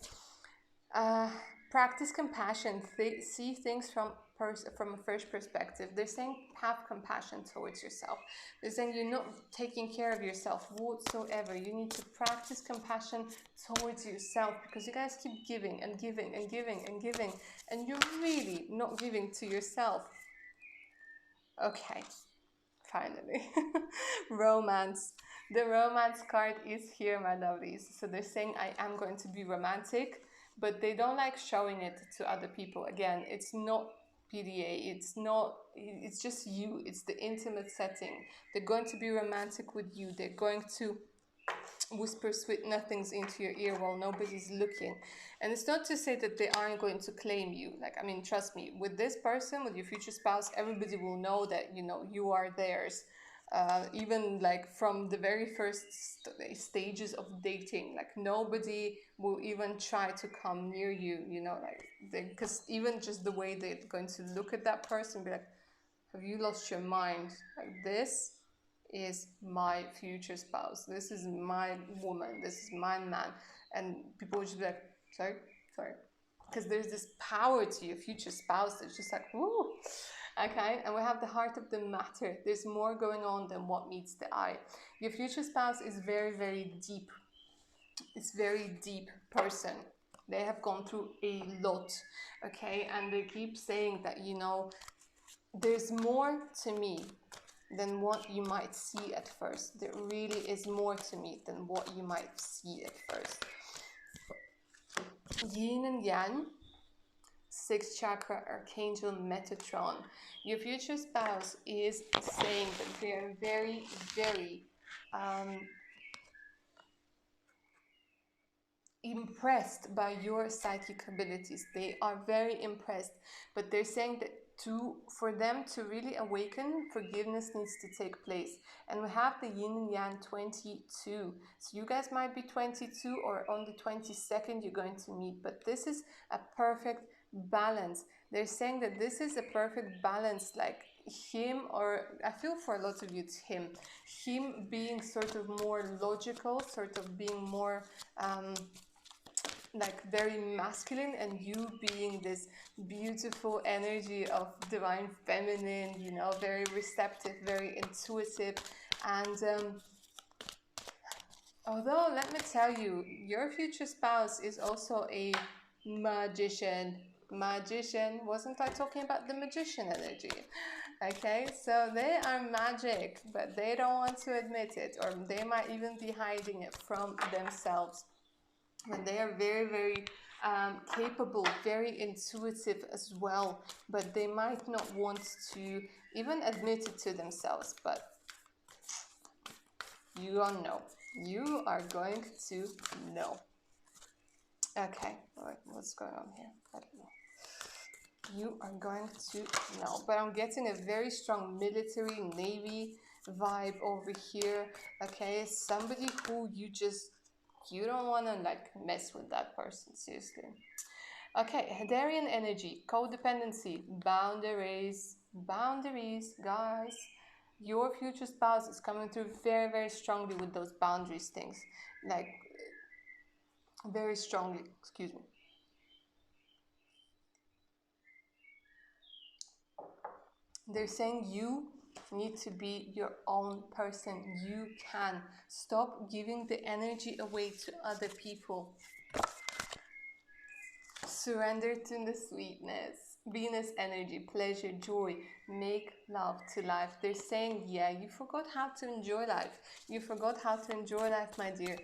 Practice compassion. See things from a fresh perspective. They're saying have compassion towards yourself. They're saying you're not taking care of yourself whatsoever. You need to practice compassion towards yourself because you guys keep giving and giving and giving and giving, and you're really not giving to yourself. Okay, finally. Romance. The romance card is here, my lovelies. So they're saying I am going to be romantic, but they don't like showing it to other people. Again, it's not PDA, it's just you, it's the intimate setting. They're going to be romantic with you. They're going to whisper sweet nothings into your ear while nobody's looking. And it's not to say that they aren't going to claim you. Like, I mean, trust me, with this person, with your future spouse, everybody will know that, you know, you are theirs. Even like from the very first stages of dating, like nobody will even try to come near you, you know, like, because even just the way they're going to look at that person, be like, have you lost your mind? Like this is my future spouse. This is my woman. This is my man. And people would just be like, sorry, sorry. Because there's this power to your future spouse that's just like, woo. Okay, and we have the heart of the matter. There's more going on than what meets the eye. Your future spouse is very, very deep. It's very deep person. They have gone through a lot, okay? And they keep saying that, you know, there's more to me than what you might see at first. There really is more to me than what you might see at first. Yin and Yang, sixth chakra, Archangel Metatron. Your future spouse is saying that they are very, very impressed by your psychic abilities. They are very impressed, but they're saying that for them to really awaken, forgiveness needs to take place. And we have the yin and yang 22, so you guys might be 22, or on the 22nd you're going to meet, but this is a perfect balance. They're saying that this is a perfect balance, like him, or I feel for a lot of you it's him being sort of more logical, sort of being more like very masculine, and you being this beautiful energy of divine feminine, you know, very receptive, very intuitive. And although, let me tell you, your future spouse is also a magician. Wasn't I talking about the magician energy? Okay, so they are magic, but they don't want to admit it, or they might even be hiding it from themselves. And they are very, very capable, very intuitive as well, but they might not want to even admit it to themselves. But you don't know. You are going to know. Okay, what's going on here? I don't know. You are going to know. But I'm getting a very strong military, navy vibe over here. Okay, somebody who you don't want to like mess with that person, seriously. Okay, Hadarian energy, codependency, boundaries, guys. Your future spouse is coming through very, very strongly with those boundaries things, like very strongly. Excuse me. They're saying you need to be your own person. You can stop giving the energy away to other people. Surrender to the sweetness. Venus energy, pleasure, joy, make love to life. They're saying, yeah, you forgot how to enjoy life. You forgot how to enjoy life, my dear.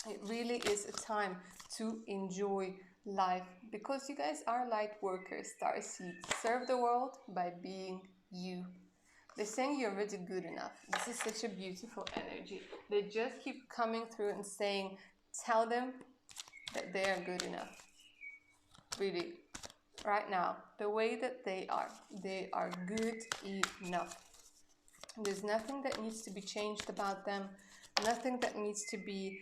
It really is a time to enjoy life, because you guys are light workers, starseeds. Serve the world by being you. They're saying you're already good enough. This is such a beautiful energy. They just keep coming through and saying, tell them that they are good enough. Really, right now, the way that they are good enough. There's nothing that needs to be changed about them, nothing that needs to be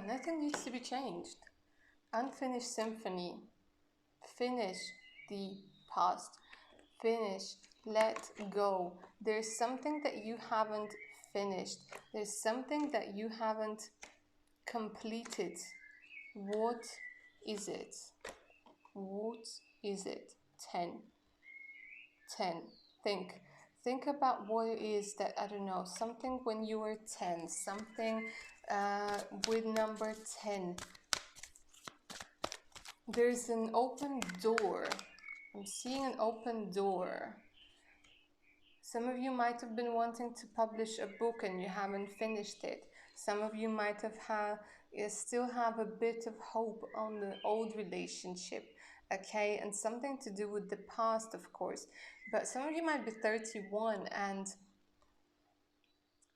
nothing needs to be changed. Unfinished symphony. Finish the past. Finish, let go. There's something that you haven't finished. There's something that you haven't completed. What is it? What is it? 10. Think about what it is that, I don't know, something when you were 10, something with number 10. There's an open door. I'm seeing an open door. Some of you might have been wanting to publish a book and you haven't finished it. Some of you might have still have a bit of hope on the old relationship, okay? And something to do with the past, of course. But some of you might be 31 and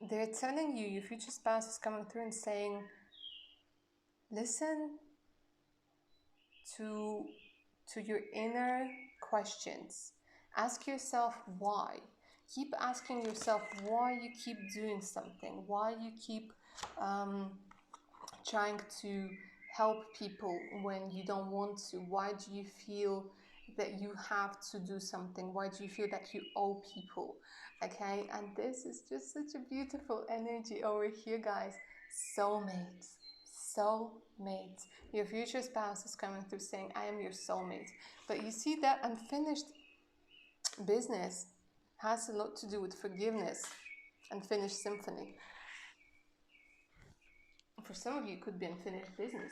they're telling you, your future spouse is coming through and saying, listen to your inner questions. Ask yourself why. Keep asking yourself why you keep doing something, why you keep trying to help people when you don't want to. Why do you feel that you have to do something? Why do you feel that you owe people? Okay, and this is just such a beautiful energy over here, guys. Soulmates. Soulmates. Your future spouse is coming through saying, I am your soulmate. But you see, that unfinished business has a lot to do with forgiveness. Unfinished symphony. For some of you, it could be unfinished business.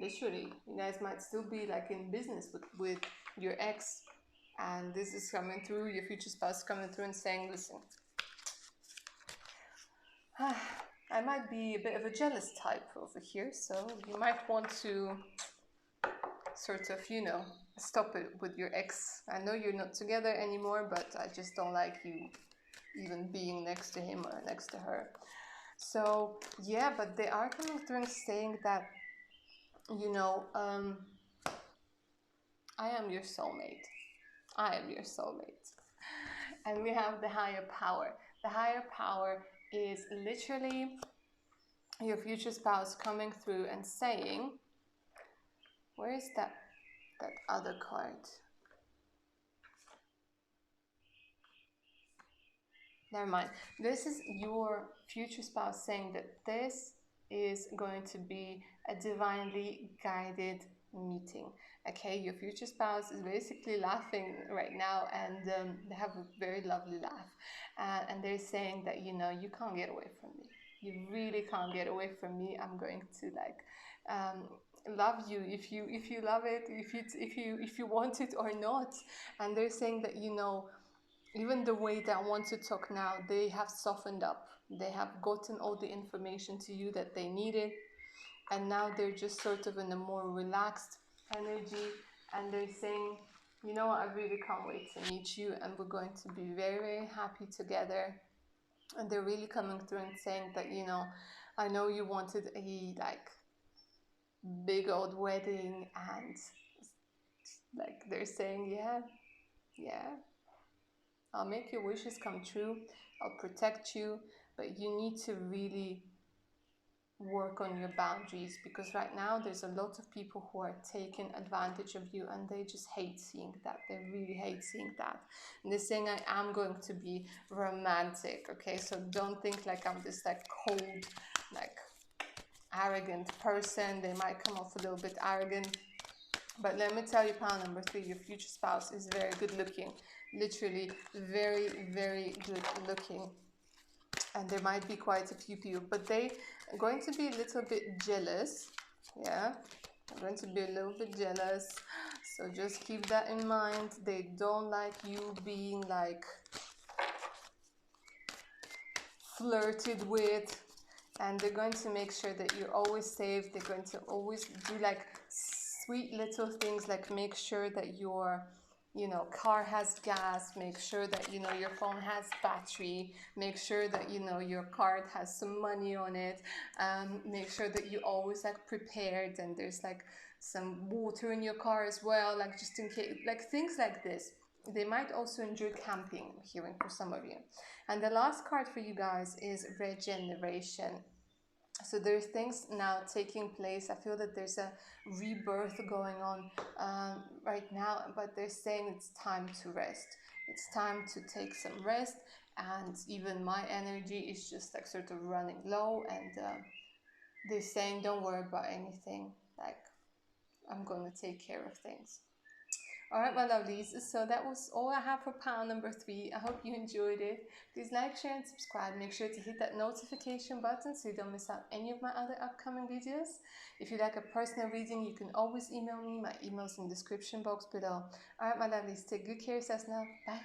Literally, you guys might still be like in business with your ex, and this is coming through, your future spouse coming through and saying, listen, I might be a bit of a jealous type over here, so you might want to sort of, you know, stop it with your ex. I know you're not together anymore, but I just don't like you even being next to him or next to her. So yeah, but they are coming through and saying that, you know, I am your soulmate. I am your soulmate. And we have the higher power. The higher power is literally your future spouse coming through and saying, where is that other card? Never mind. This is your future spouse saying that this is going to be a divinely guided meeting. Okay, your future spouse is basically laughing right now, and they have a very lovely laugh, and they're saying that, you know, you can't get away from me. You really can't get away from me. I'm going to like love you if you love it, if you want it or not. And they're saying that, you know, even the way they want to talk now, they have softened up. They have gotten all the information to you that they needed, and now they're just sort of in a more relaxed energy, and they're saying, you know what, I really can't wait to meet you, and we're going to be very, very happy together. And they're really coming through and saying that, you know, I know you wanted a like big old wedding, and like they're saying, yeah, I'll make your wishes come true, I'll protect you, but you need to really work on your boundaries, because right now there's a lot of people who are taking advantage of you, and they just hate seeing that. They really hate seeing that. And they're saying, I am going to be romantic, okay? So don't think like I'm this like cold, like arrogant person. They might come off a little bit arrogant, but let me tell you, pile number 3, your future spouse is very good looking. Literally very, very good looking. And there might be quite a few people, but they are going to be a little bit jealous. Yeah, they're going to be a little bit jealous. So just keep that in mind. They don't like you being like flirted with, and they're going to make sure that you're always safe. They're going to always do like sweet little things, like make sure that your, you know, car has gas, make sure that, you know, your phone has battery, make sure that, you know, your card has some money on it, make sure that you always like prepared, and there's like some water in your car as well, like just in case, like things like this. They might also enjoy camping, I'm hearing for some of you. And the last card for you guys is regeneration. So there's things now taking place. I feel that there's a rebirth going on right now, but they're saying it's time to rest. It's time to take some rest, and even my energy is just like sort of running low, and they're saying, don't worry about anything, like I'm going to take care of things. All right, my lovelies, so that was all I have for pile number 3. I hope you enjoyed it. Please like, share, and subscribe. Make sure to hit that notification button so you don't miss out any of my other upcoming videos. If you'd like a personal reading, you can always email me. My email's in the description box below. All right, my lovelies, take good care of yourselves now. Bye.